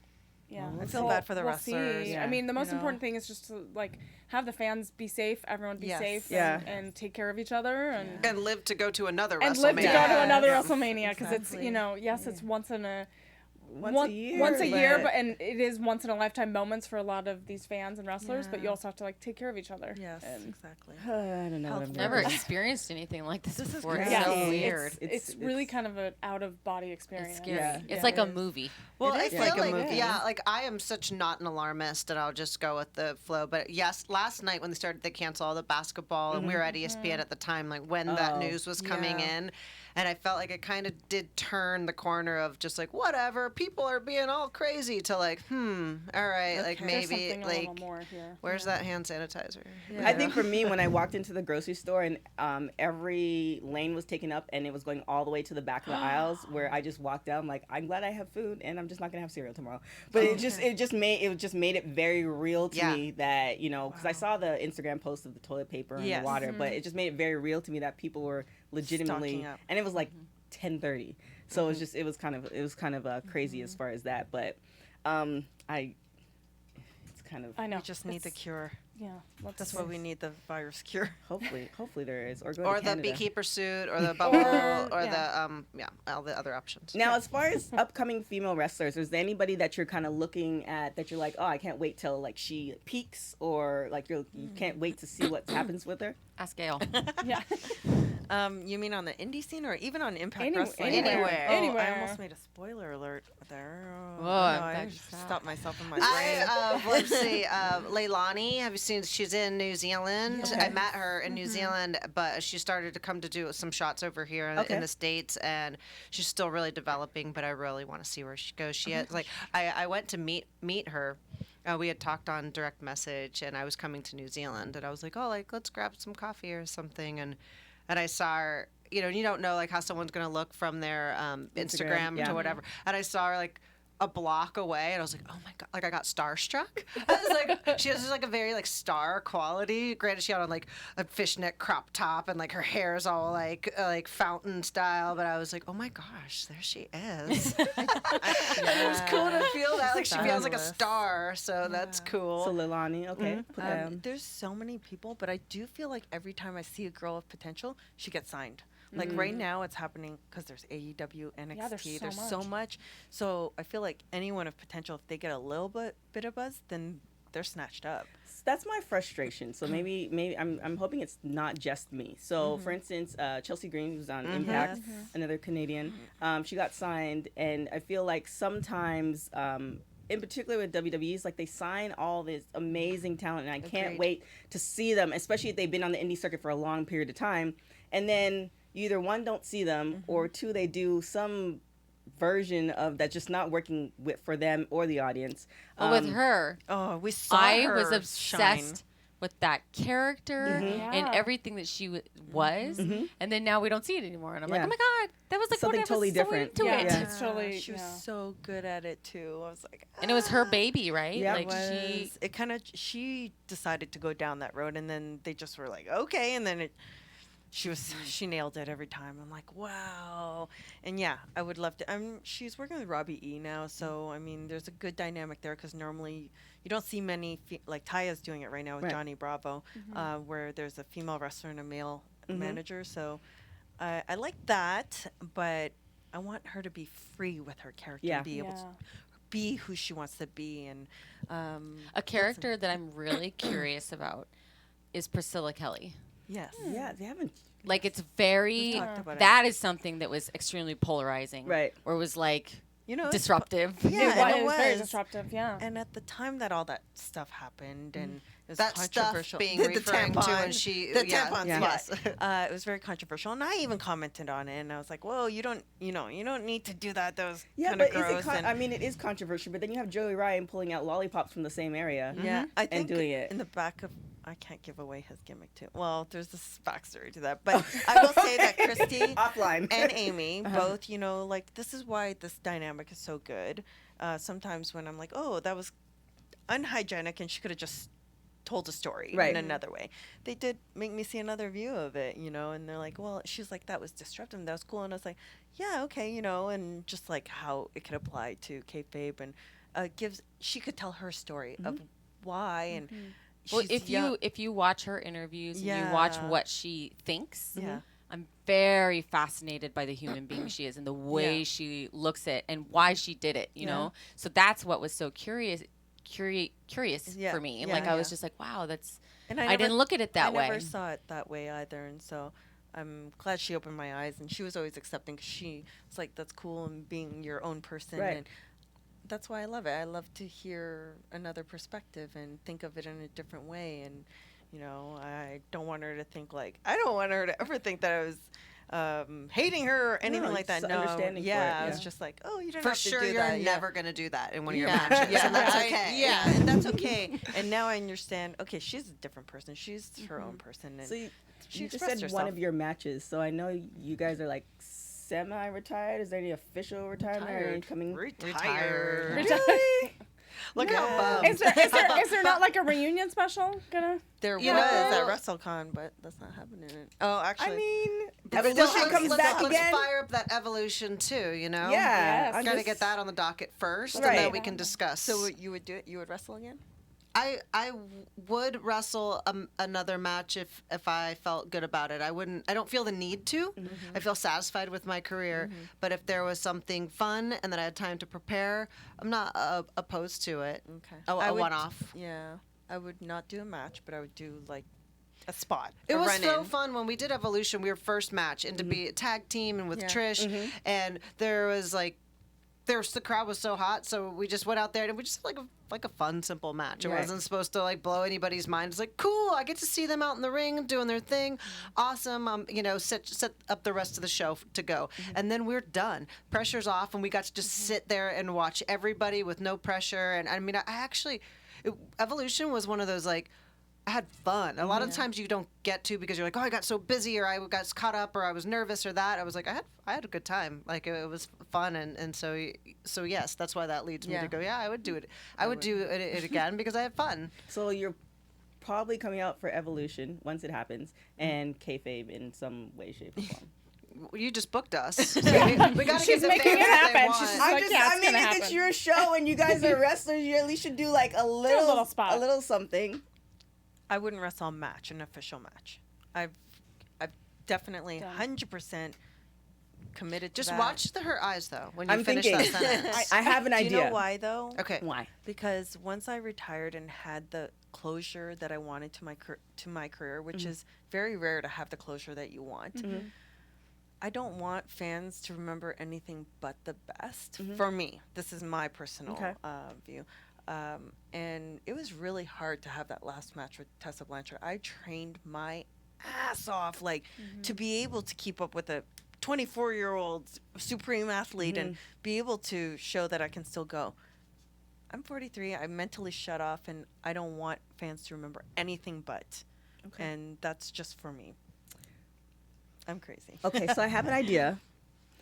yeah. I feel bad for the we'll wrestlers. See. Yeah. I mean, the most You know. important thing is just to like have the fans be safe, everyone be Yes. safe, Yeah. and take care of each other, and and live to go to another and WrestleMania. live to go to Yeah. another Yeah. WrestleMania because it's Exactly. yes, it's once a year. once a year, but- but and it is once in a lifetime moments for a lot of these fans and wrestlers. But Yeah. you also have to like take care of each other. yes, And exactly. I don't know. What I'm Health Never doing. experienced anything like this This is before. It's crazy. so Yeah. weird. it's really kind of an out of body experience. It's scary. Yeah. It's Yeah. like a It is. movie. Well, It I is feel like like, a movie. yeah, like I am such not an alarmist, and I'll just go with the flow. But yes, last night when they started to cancel all the basketball, and we were at ESPN at the time, like when that Oh. news was coming Yeah. in, and I felt like it kind of did turn the corner of just like whatever, people are being all crazy to like, all right, like Okay. There's maybe something a like little more here. where's that hand sanitizer? I think for me, when I walked into the grocery store and every lane was taken up and it was going all the way to the back of the aisles, where I just walked down, like I'm glad I have food and I'm just not gonna have cereal tomorrow. But it just made it very real to Yeah. me that because I saw the Instagram post of the toilet paper and Yes. the water, but it just made it very real to me that people were legitimately, Stocking up. and it was like 10:30, so it was kind of crazy as far as that, but it's kind of I know. We just need the It's- cure. Yeah. That's why we need the virus cure. hopefully there is, or go Or to the Canada. beekeeper suit, or the bubble, or yeah. all the other options. Now, as far as upcoming female wrestlers, is there anybody that you're kind of looking at that you're like, oh, I can't wait till like she peaks, or like you can't wait to see what happens with her? Ask Gail. Yeah. You mean on the indie scene or even on Impact Any- Wrestling? anywhere. Oh, Anywhere. I almost made a spoiler alert there. Oh, Whoa, I Impact, just stop. stopped myself in my brain. Let's see, Leilani. Have you seen? She's in New Zealand. Okay. I met her in New Zealand, but she started to come to do some shots over here Okay. in the States, and she's still really developing. But I really want to see where she goes. She has like I went to meet her. We had talked on direct message, and I was coming to New Zealand, and I was like, oh, like let's grab some coffee or something, and I saw her. You don't know like how someone's gonna look from their Instagram yeah. to whatever, and I saw her like a block away, and I was like, oh my god, like I got starstruck. I was like, she has just like a very like star quality. Granted, she had on like a fishnet crop top, and like her hair is all like fountain style, but I was like, oh my gosh, there she is. It was cool to feel that like she feels like a Fabulous. star, so that's cool. So Leilani, okay, put that. There's so many people, but I do feel like every time I see a girl of potential, she gets signed. Like right now, it's happening because there's AEW, NXT. there's so so much. So I feel like anyone of potential, if they get a little bit of buzz, then they're snatched up. That's my frustration. So maybe I'm hoping it's not just me. So for instance, Chelsea Green, who's on Impact, another Canadian, she got signed, and I feel like sometimes. In particular with WWE's, like they sign all this amazing talent, and I can't Agreed. wait to see them, especially if they've been on the indie circuit for a long period of time. And then you either one, don't see them, or two, they do some version of that's just not working for them or the audience. But with her, Oh, we saw I her was shine. obsessed with that character Mm-hmm. and everything that she was, and then now we don't see it anymore. And I'm like, Yeah. oh my god, that was like Something what I totally was so different. into Yeah, it. it's totally. She was yeah. so good at it too. I was like, And it was her baby, right? Yeah, like it she. it kind of she decided to go down that road, and then they just were like, okay, and then she nailed it every time. I'm like, wow. And yeah, I would love to. She's working with Robbie E now, so I mean, there's a good dynamic there because normally you don't see many like Taya's doing it right now with Right. Johnny Bravo, where there's a female wrestler and a male manager. So I like that, but I want her to be free with her character, Yeah. be able to be who she wants to be, and A character that I'm really curious about is Priscilla Kelley. yes. Yeah, they haven't. Like it's very We've talked about it. that is something that was extremely polarizing. Right. Or was like You know, it's disruptive. Yeah, It and was very disruptive. Yeah. And at the time that all that stuff happened, and it was That stuff controversial, being the referring to tampon, when she- the yeah. tampons, Yeah. yes, it was very controversial, and I even commented on it, and I was like, "Well, you don't need to do that. That was Yeah, kind of but is gross." it? I mean, it is controversial. But then you have Joey Ryan pulling out lollipops from the same area. yeah, I think doing it. in the back of. I can't give away his gimmick too. Well, there's this backstory to that, but I will say that Christy Offline. and Amy both, like this is why this dynamic is so good. Sometimes when I'm like, oh, that was unhygienic, and she could have just told a story Right. in another way. They did make me see another view of it, and they're like, well, she's like, that was disruptive, that was cool, and I was like, yeah, okay, and just like how it could apply to Kayfabe, and she could tell her story of why, and Well, she's young. if you watch her interviews and you watch Yeah. what she thinks, Yeah. I'm very fascinated by the human being she is and the way Yeah. she looks at and why she did it, you know? So that's what was so curious Yeah. for me. And Yeah, like I was yeah. just like, wow, that's And I didn't look at it that way. I never saw it that way either, and so I'm glad she opened my eyes. And she was always accepting because she was like, "That's cool," and being your own person, Right. and that's why I love it. I love to hear another perspective and think of it in a different way. And I don't want her to think like I don't want her to ever think that I was hating her or anything like that. just No, understanding for it, I was yeah. just like, "Oh, you don't For have to sure, do you're that." Yeah. never going to do that in one of your Yeah. matches, Yeah. and that's I- okay. Yeah, and that's okay. And now I understand. Okay, she's a different person. She's her own person. And So you just expressed said one herself. of your matches. So I know you guys are like semi-retired. Is there any official retirement or any coming? Retired. Really? Look Yeah. how Is there not like a reunion special gonna? There You was know- at WrestleCon, but that's not happening. Oh, actually, I mean, Let's- Evolution comes let's back again. fire up that Evolution too. Yeah, Yes. I'm Gotta just- get that on the docket first, and Right. then we can discuss. so you would do it? You would wrestle again? I would wrestle another match if I felt good about it. I don't feel the need to. I feel satisfied with my career. But if there was something fun and that I had time to prepare, I'm not opposed to it. Okay. A one-off. Yeah, I would not do a match, but I would do like a spot. It a was so run-in. fun when we did Evolution. We were first match and to be a tag team and with Yeah. Trish, and the crowd was so hot, so we just went out there and we just had like a fun, simple match. It Right. wasn't supposed to like blow anybody's mind. It's like cool. I get to see them out in the ring doing their thing. Awesome. Set up the rest of the show to go, and then we're done. Pressure's off, and we got to just sit there and watch everybody with no pressure. And I mean, Evolution was one of those like. I had fun. A lot of times you don't get to because you're like, oh, I got so busy, or I got caught up, or I was nervous, or that. I was like, I had a good time. Like it was fun, and so yes, that's why that leads me Yeah. to go. Yeah, I would do it. I would do it again because I had fun. So you're probably coming out for Evolution once it happens, and Kayfabe in some way, shape, or form. You just booked us. we got to She's get the making fans it what they happen. want. She's just like, yeah, it's I mean, gonna if it's happen. your show and you guys are wrestlers, you at least should do like a little spot. a little something. I wouldn't wrestle a match, an official match. I've definitely 100% committed to Just that. watch her eyes though when you I'm finish thinking. that sentence. I have an Do idea. you know why though? Okay. Why? Because once I retired and had the closure that I wanted to my career, which is very rare to have the closure that you want. I don't want fans to remember anything but the best. For me, this is my personal Okay. view. And it was really hard to have that last match with Tessa Blanchard. I trained my ass off, like, to be able to keep up with a 24-year-old supreme athlete and be able to show that I can still go. I'm 43. I mentally shut off, and I don't want fans to remember anything but. Okay. And that's just for me. I'm crazy. Okay, so I have an idea.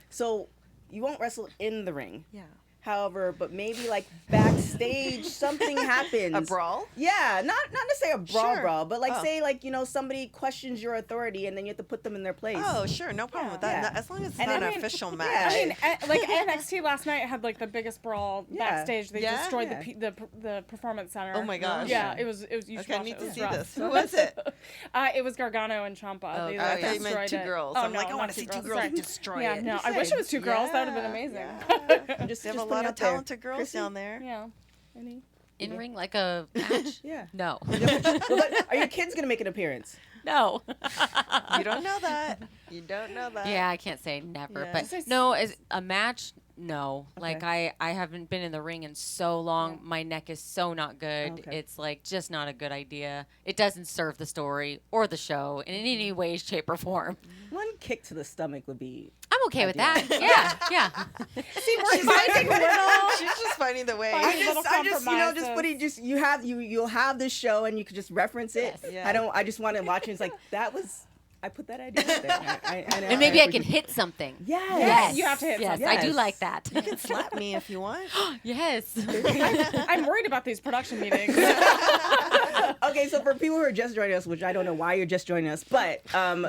So you won't wrestle in the ring. Yeah. However, but maybe like backstage something happens. A brawl? Yeah, not necessarily a brawl Sure. brawl, but like Oh. say like, you know, somebody questions your authority and then you have to put them in their place. Oh, sure. No problem with that. Yeah. No, as long as it's And not I an mean- official yeah. match. I mean, like NXT last night had like the biggest brawl Yeah. backstage. They Yeah? destroyed Yeah. the performance center. Oh my gosh. Yeah, it was. You should Okay, I watch need it. It to was see rough. this. Who was it? It was Gargano and Ciampa. Oh, They, I like, thought you meant destroyed two it. girls. Oh, I'm like, no, I want not to see two girls. girls Sorry. destroy Yeah, it. no, Just I wish saying. it was two girls. That would have been Yeah. amazing. Just They have a putting lot it of out there. talented girls Chrissy? down there. Yeah. Any? In ring like a match? Yeah. No. Well, but are your kids gonna make an appearance? No. You don't know that. You don't know that. Yeah, I can't say never, Yeah. but no, as a match, no. Like Okay. I haven't been in the ring in so long. My neck is so not good. Okay. It's like just not a good idea. It doesn't serve the story or the show in any way, shape, or form. One kick to the stomach would be. I'm okay with Ideal. that. Yeah. See, we're finding little. She's just finding the way. Finding little I just you know just compromises. putting just you'll have this show and you could just reference it. Yes. Yeah. I just want to watch it. It's like that was I put that idea out there. I know, And maybe I appreciate- can hit something. Yes. You have to hit Yes, something. I do Yes. like that. You can slap me if you want. Yes. I'm worried about these production meetings. Okay, so for people who are just joining us, which I don't know why you're just joining us, but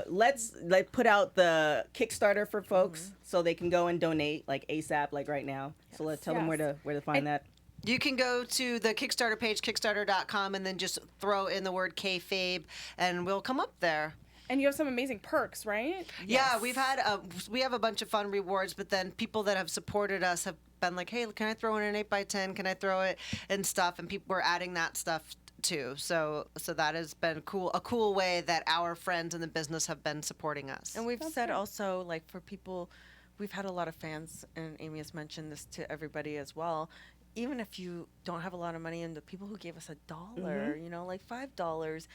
let's like put out the Kickstarter for folks so they can go and donate like ASAP, like right now. So let's tell them where to find that. You can go to the Kickstarter page, kickstarter.com, and then just throw in the word Kayfabe, and we'll come up there. And you have some amazing perks, right? Yeah, we have a bunch of fun rewards, but then people that have supported us have been like, hey, can I throw in an 8x10? Can I throw it and stuff? And people were adding that stuff too. So that has been a cool way that our friends in the business have been supporting us. And we've That's said great. also, like, for people, we've had a lot of fans, and Amy has mentioned this to everybody as well. Even if you don't have a lot of money, and the people who gave us $1, you know, like $5,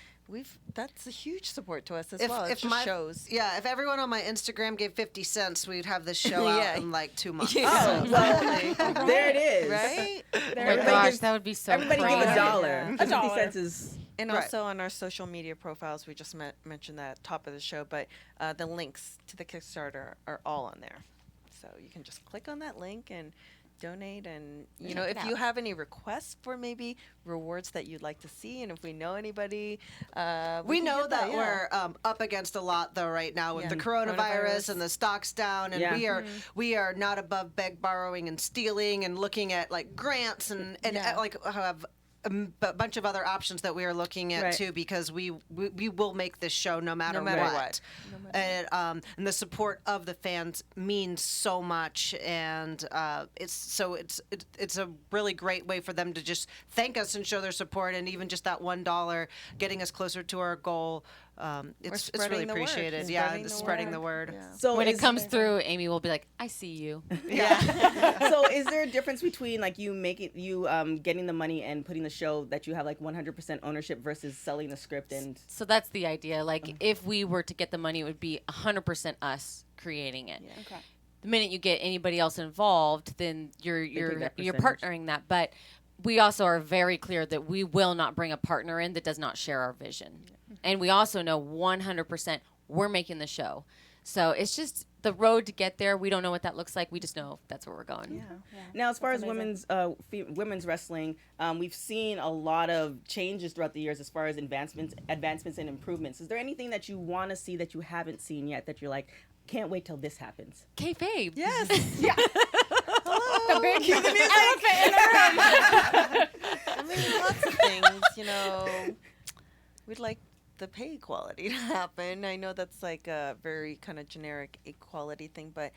that's a huge support to us as well. It just shows. Yeah, if everyone on my Instagram gave 50 cents, we'd have this show Yeah. out in like 2 months. Oh, well, there it is. Right? Oh my Everybody gosh, gives- that would be so Everybody give crazy. $1. Yeah. 50 $1. cents is And Right. also on our social media profiles, we just mentioned that at the top of the show, but the links to the Kickstarter are all on there. So you can just click on that link and donate. And, you know, Check it if you out. have any requests for maybe rewards that you'd like to see, and if we know anybody, We can know get that yeah. we're up against a lot though right now with Yeah. the coronavirus Coronavirus. and the stocks down, and Yeah. we are not above beg, borrowing, and stealing, and looking at like grants and Yeah. like have a bunch of other options that we are looking at Right. too, because we will make this show no matter, matter what. what. And the support of the fans means so much, and it's a really great way for them to just thank us and show their support, and even just that $1 getting us closer to our goal. It's really spreading the word. Spreading Spreading the the spreading word. the word. Yeah. so When it is- comes through, Amy will be like, I see you. So is there a difference between like you getting the money and putting the show that you have like 100% ownership versus selling the script and So that's the idea. Like, if we were to get the money, it would be 100% us creating it. Okay. The minute you get anybody else involved, then you're that you're percentage. partnering that. But we also are very clear that we will not bring a partner in that does not share our vision. And we also know 100% we're making the show. So it's just the road to get there. We don't know what that looks like. We just know that's where we're going. Now, as far as That's amazing. women's wrestling, we've seen a lot of changes throughout the years as far as advancements and improvements. Is there anything that you want to see that you haven't seen yet that you're like, can't wait till this happens? Kayfabe. Yes. The big elephant in the room. I mean, lots of things, you know. We'd like the pay equality to happen. I know that's like a very kind of generic equality thing, but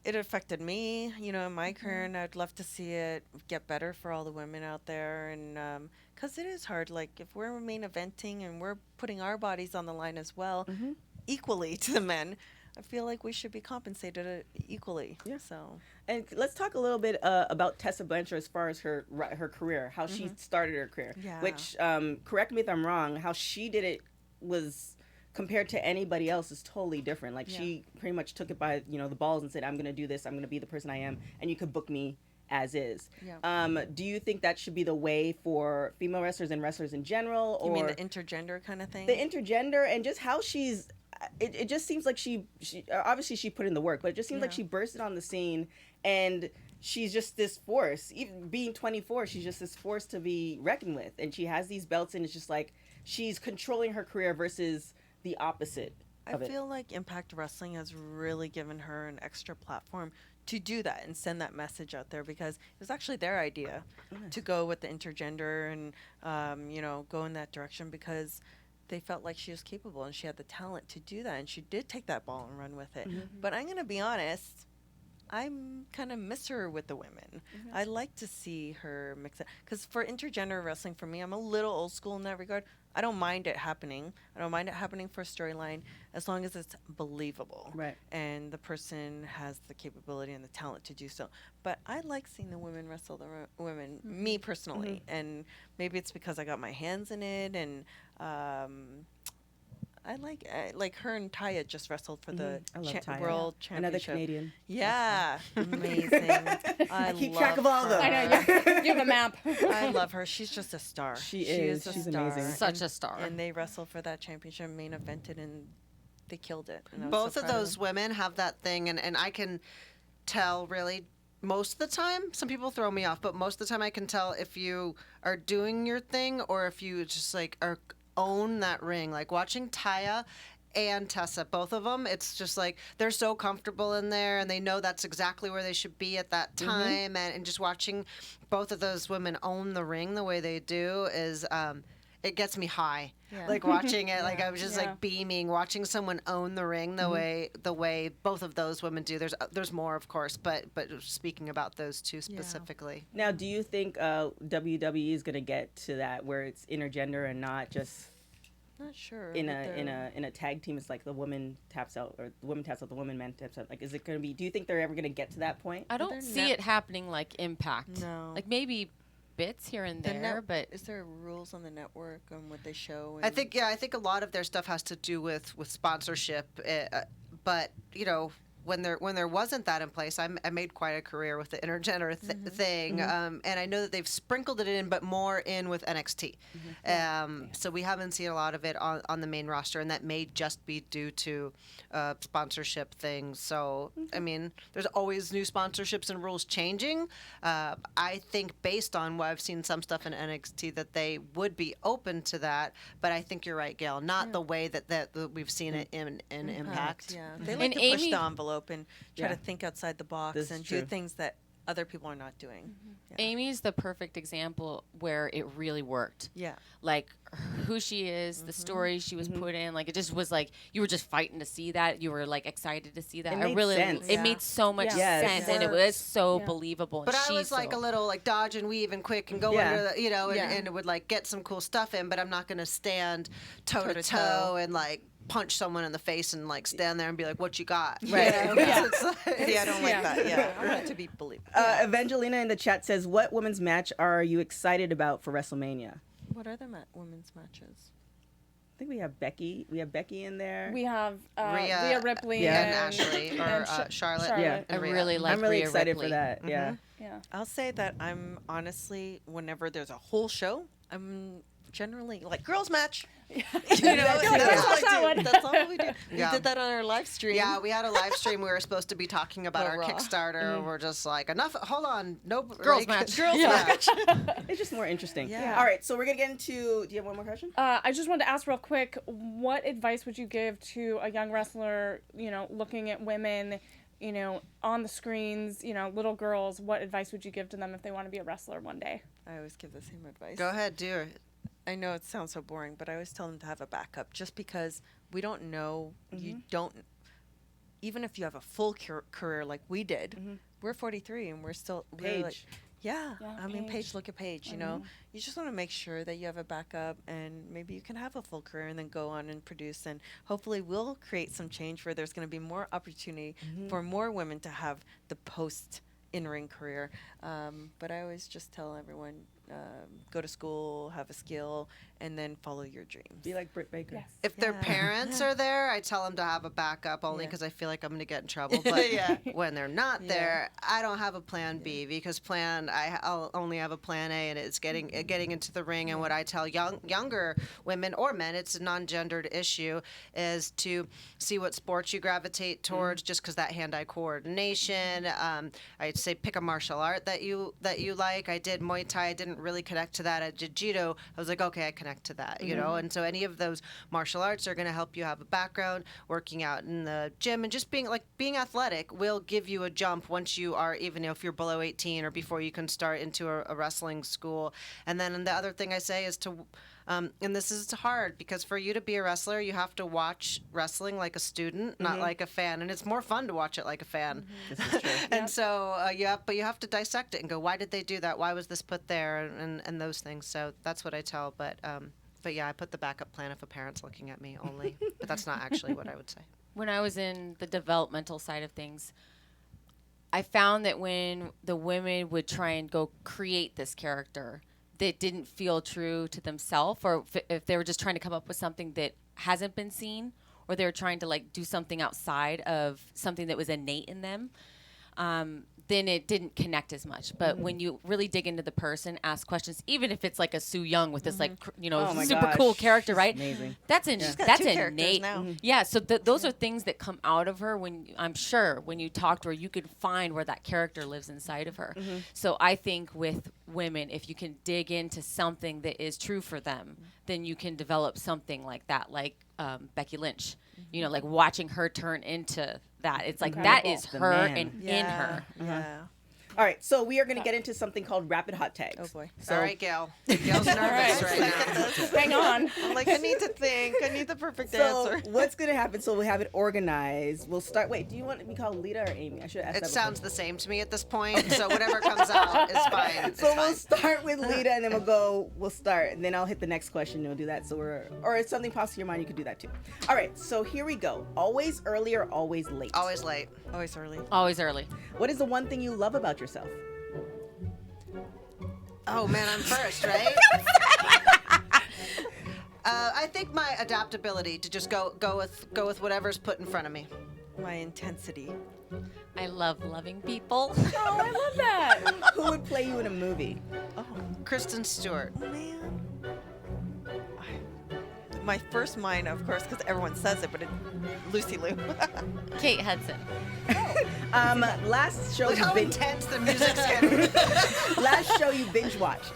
it affected me, you know, in my career, and I'd love to see it get better for all the women out there. And because it is hard, like if we're main eventing and we're putting our bodies on the line as well, equally to the men, I feel like we should be compensated equally. Yeah. So And let's talk a little bit about Tessa Blanchard as far as her career, how she started her career. Yeah. Which, correct me if I'm wrong, how she did it was compared to anybody else is totally different. Like she pretty much took it by the balls and said, "I'm going to do this. I'm going to be the person I am, and you could book me." as is. Yeah. Do you think that should be the way for female wrestlers and wrestlers in general? You or mean the intergender kind of thing? the intergender, and just how she's it just seems like she obviously she put in the work, but it just seems like she bursted on the scene, and she's just this force. Even being 24, she's just this force to be reckoned with, and she has these belts, and it's just like she's controlling her career versus the opposite of I it. feel like Impact Wrestling has really given her an extra platform to do that and send that message out there, because it was actually their idea to go with the intergender and go in that direction, because they felt like she was capable and she had the talent to do that, and she did take that ball and run with it. But I'm gonna be honest, I'm kind of miss her with the women. I like to see her mix it, because for intergender wrestling, for me, I'm a little old school in that regard. I don't mind it happening. I don't mind it happening for a storyline, as long as it's believable. Right. And the person has the capability and the talent to do so. But I like seeing the women wrestle the women, me personally. And maybe it's because I got my hands in it, and I like her and Taya just wrestled for the I love Taya. World Championship. Another Canadian. Yeah, amazing. I keep love track of all her. those. I know, you have a map. I love her. She's just a star. She is. a She's star. amazing. Such a star. And they wrestled for that championship, main evented, and they killed it. And I was Both so of proud those them. women have that thing, and I can tell really most of the time. Some people throw me off, but most of the time I can tell if you are doing your thing or if you just like own that ring. Like watching Taya and Tessa, both of them, it's just like they're so comfortable in there, and they know that's exactly where they should be at that time. And just watching both of those women own the ring the way they do is it gets me high. Yeah. Like watching it, like I was just Yeah. like beaming, watching someone own the ring the way both of those women do. There's more, of course, but speaking about those two specifically. Now, do you think WWE is going to get to that where it's intergender and not just Not sure. in but a tag team? It's like the woman taps out, or the woman taps out, the woman man taps out. Like, is it going to be? Do you think they're ever going to get to that point? I don't they're see it happening like Impact. No. Like maybe bits here and The there, but is there rules on the network on what they show? I think a lot of their stuff has to do with sponsorship, but when there wasn't that in place, I made quite a career with the intergender thing, and I know that they've sprinkled it in, but more in with NXT. So we haven't seen a lot of it on the main roster, and that may just be due to sponsorship things. So I mean, there's always new sponsorships and rules changing. I think based on what I've seen some stuff in NXT that they would be open to that, but I think you're right, Gail. Not the way that we've seen it in Impact. Yeah, they like And to push Amy- the envelope and try Yeah. to think outside the box This is and true. do things that other people are not doing. Yeah. Amy's the perfect example where it really worked. Yeah. Like who she is, the story she was put in, like it just was like you were just fighting to see that. You were like excited to see that. It I made really sense. it Yeah. made so much Yeah. sense, Yes. and it was so Yeah. believable. But and I she's was like so- a little like dodge and weave and quick and go Yeah. under the, Yeah. and it would like get some cool stuff in, but I'm not going to stand toe to Toe-to-toe. toe and like punch someone in the face and like stand there and be like, what you got? Right. Yeah. It's like- See, I don't like Yeah. that. Yeah, I want it to be believable. Evangelina in the chat says, "What women's match are you excited about for WrestleMania?" What are the women's matches? I think we have Becky. We have Becky in there. We have Rhea Rhea Ripley Yeah. and Ashley or and Charlotte. Yeah. I and Rhea. really like I'm really Rhea excited Ripley. for that. Yeah. Yeah. I'll say that I'm honestly, whenever there's a whole show, I'm generally like girls match. You know, Let's watch that one. That's all we do. Yeah. We did that on our live stream. Yeah, we had a live stream. We were supposed to be talking about Go our Raw. Kickstarter. We're just like, enough. Hold on. No Girls like- match. Girls Yeah. match. It's just more interesting. Yeah. All right, so we're gonna get into. Do you have one more question? I just wanted to ask real quick, what advice would you give to a young wrestler, looking at women, on the screens, little girls? What advice would you give to them if they want to be a wrestler one day? I always give the same advice. Go ahead, do it. I know it sounds so boring, but I always tell them to have a backup, just because we don't know. You don't. Even if you have a full career like we did, we're 43 and we're still we're like, Paige. yeah. Yeah, I mean, Paige. Paige, look at Paige. You know, you just want to make sure that you have a backup, and maybe you can have a full career and then go on and produce. And hopefully, we'll create some change where there's going to be more opportunity for more women to have the post in-ring career. But I always just tell everyone, go to school, have a skill, and then follow your dreams. Be like Britt Baker. Yes. If their parents are there, I tell them to have a backup only because I feel like I'm going to get in trouble. But when they're not there, I don't have a plan B because I'll only have a plan A, and it's getting into the ring. And what I tell younger women or men, it's a non-gendered issue, is to see what sports you gravitate towards just because that hand-eye coordination. I'd say pick a martial art that you like. I did Muay Thai. I didn't really connect to that. I did Judo. I was like, okay, I connect to that, you know? And so any of those martial arts are going to help you have a background, working out in the gym, and just being athletic will give you a jump once you are, even if you're below 18 or before you can start into a wrestling school. And then the other thing I say is to, and this is hard because for you to be a wrestler, you have to watch wrestling like a student, not like a fan. And it's more fun to watch it like a fan. This is true. And so, but you have to dissect it and go, why did they do that? Why was this put there? And those things. So that's what I tell. But yeah, I put the backup plan if a parent's looking at me only. But that's not actually what I would say. When I was in the developmental side of things, I found that when the women would try and go create this character that didn't feel true to themselves, or if they were just trying to come up with something that hasn't been seen, or they were trying to like do something outside of something that was innate in them, then it didn't connect as much. But when you really dig into the person, ask questions, even if it's like a Sue Young with this like Oh my super gosh. cool character, right? Amazing. That's that's two characters innate. now. Yeah, so those are things that come out of her when I'm sure when you talk to her, you can find where that character lives inside of her. So I think with women, if you can dig into something that is true for them, then you can develop something like that, like Becky Lynch. You know, like watching her turn into that. It's like that is The her man. and in her. Yeah. All right, so we are going to get into something called rapid hot tags. Oh boy. So, All right, Gail. Gail's nervous right now. Hang on. I'm like, I need to think. I need the perfect So answer. what's going to happen? So we have it organized. We'll start. Wait, do you want to be called Lita or Amy? I should ask It that sounds the same to me at this point, so whatever comes out is fine. It's So fine. we'll start with Lita, and then we'll start, and then I'll hit the next question, and we'll do that. So or if something pops to your mind, you could do that too. All right, so here we go. Always early or always late? Always late. Always early. Always early. What is the one thing you love about yourself? Oh man, I'm first, right? I think my adaptability to just go with whatever's put in front of me. My intensity. I love loving people. Oh, I love that. Who would play you in a movie? Oh, Kristen Stewart. man. My first mind, of course, because everyone says it, but Lucy Liu. Kate Hudson. Last show Look you how binge. intense the music's getting. Last show you binge watched.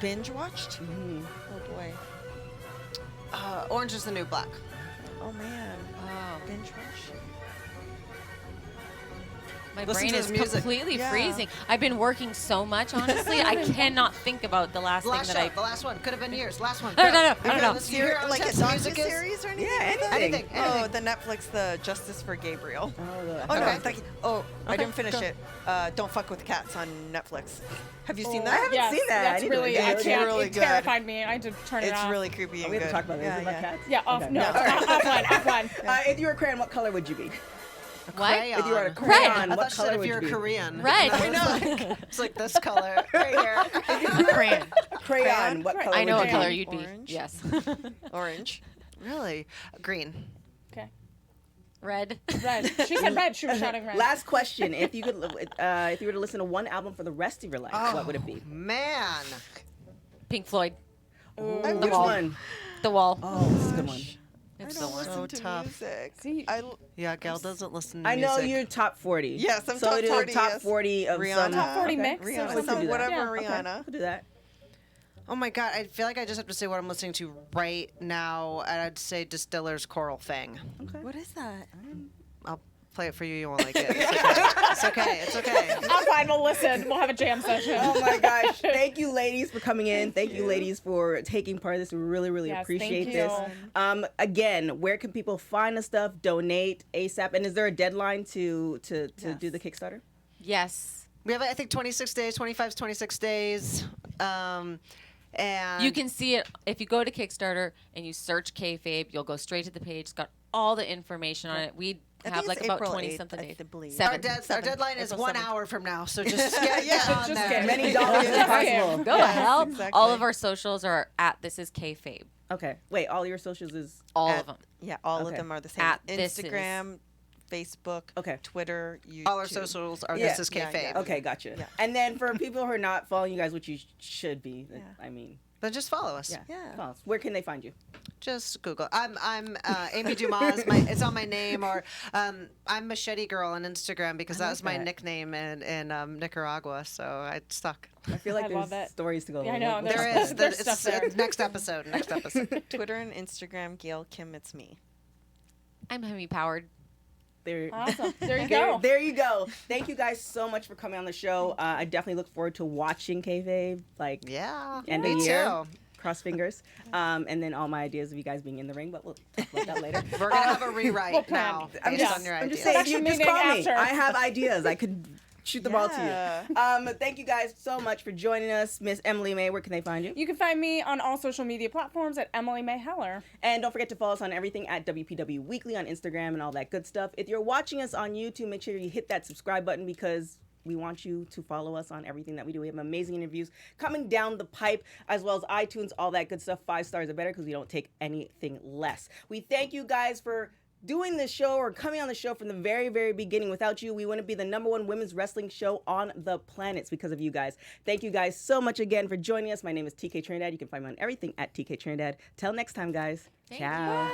Binge watched? Oh boy. Orange is the New Black. Oh man. Oh. Binge watch. My Listen brain to is the music. completely Yeah. freezing. I've been working so much, honestly. I cannot think about the last The last thing show, that the last one. Could have been years. Last one. No, Go. no, no, You I don't know. listen- you hear how Like a intense the music is? docu-series or anything? Yeah, like that? anything. Anything. Oh, the Netflix, the Justice for Gabriel. Oh, Oh no, Okay. I'm thinking. Oh, I didn't finish it. Don't fuck with cats on Netflix. Have you seen that? I haven't Yes, seen that. I That's need to really, look I at it. can't, really it good. terrified me. I had to turn it It's off. really creepy and we have good. to talk about this. Yeah, Is it about yeah. cats? Yeah, off, Okay. no, All right. offline. If you were a crayon, what color would you be? What? Crayon. If you were a Red. crayon, I what thought you color said if would you're you be? Red. Korean. I know. It's like this color right here. Crayon. Crayon, what color I know would what you color be? you'd be. Orange. Yes. Orange. Really? Green. Okay. Red. Red. She said red. She was shouting red. Last question. If you could, if you were to listen to one album for the rest of your life, what would it be? Man. Pink Floyd. Which Wall. one? The Wall. Oh, this is a good one. It's I the don't one. listen So to tough. music. See, Yeah, Gail doesn't listen to I know music. you're top 40. Yes, I'm so top it is 40, top yes. 40 of Rihanna. some. Top 40 Okay. mix or We Rihanna, could something. do that. whatever Okay. Rihanna. We'll do that. Oh my God, I feel like I just have to say what I'm listening to right now, and I'd say Distiller's Choral Thing. What is that? I'll play it for you. You won't like it. It's okay. It's okay. I'm fine. We'll listen. We'll have a jam session. Oh my gosh. Thank you, ladies, for coming in. Thank you, ladies, for taking part of this. We really, really Yes, appreciate thank this. you. Again, where can people find the stuff, donate ASAP? And is there a deadline to do the Kickstarter? Yes. We have, I think, 26 days. 25 is 26 days. And You can see it if you go to Kickstarter and you search Kayfabe. You'll go straight to the page. It's got all the information on it. We I have think like it's about April 20 8th, something I days. believe. Seven. Our deadline is April 1 7th. hour from now, so just get on Just there. get Many dollars as possible. Go help. exactly. All of our socials are at This Is Kayfabe. Okay. Wait, all your socials is All At- of them. Yeah, all Okay. of them are the same. At This Is. Instagram, Facebook, Okay. Twitter, YouTube. All our socials are Yeah. This Is Yeah, Kayfabe. yeah. Okay, gotcha. Yeah. And then for people who are not following you guys, which you should be, Yeah. I mean, Then just follow us. yeah. Yeah. Follow us. Where can they find you? Just Google. I'm Amy Dumas. It's on my name, or I'm Machete Girl on Instagram because I that was like my that. nickname in Nicaragua. So I stuck. I feel like I love there's it. stories to go. Yeah, I know, What- there's- There is. there's It's stuff there. next episode. Next episode. Twitter and Instagram, Gail Kim, it's me. I'm Hemme powered. There, Awesome. There you go. there you go. Thank you guys so much for coming on the show. I definitely look forward to watching Kayfabe, like Yeah. end me of year. too. Cross fingers. And then all my ideas of you guys being in the ring, but we'll talk about that later. We're gonna have a rewrite now I'm based just, on your I'm ideas. just saying, Production you just meeting call me. after. I have ideas. I could shoot the ball to Yeah. you. Thank you guys so much for joining us. Miss Emily Mae, where can they find you? You can find me on all social media platforms at Emily Mae Heller. And don't forget to follow us on everything at WPW Weekly on Instagram and all that good stuff. If you're watching us on YouTube, make sure you hit that subscribe button because we want you to follow us on everything that we do. We have amazing interviews coming down the pipe, as well as iTunes, all that good stuff. 5 stars or better because we don't take anything less. We thank you guys for doing this show or coming on the show from the very, very beginning. Without you, we wouldn't be the #1 women's wrestling show on the planet. It's because of you guys. Thank you guys so much again for joining us. My name is TK Trinidad. You can find me on everything at TK Trinidad. Till next time, guys. Ciao.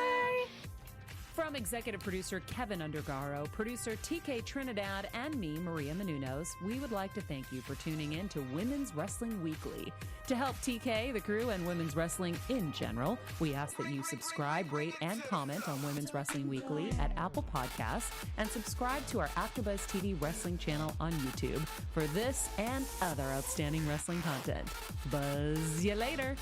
From executive producer Kevin Undergaro, producer TK Trinidad, and me, Maria Menounos, we would like to thank you for tuning in to Women's Wrestling Weekly. To help TK, the crew, and women's wrestling in general, we ask that you subscribe, rate, and comment on Women's Wrestling Weekly at Apple Podcasts, and subscribe to our AfterBuzz TV wrestling channel on YouTube for this and other outstanding wrestling content. Buzz you later.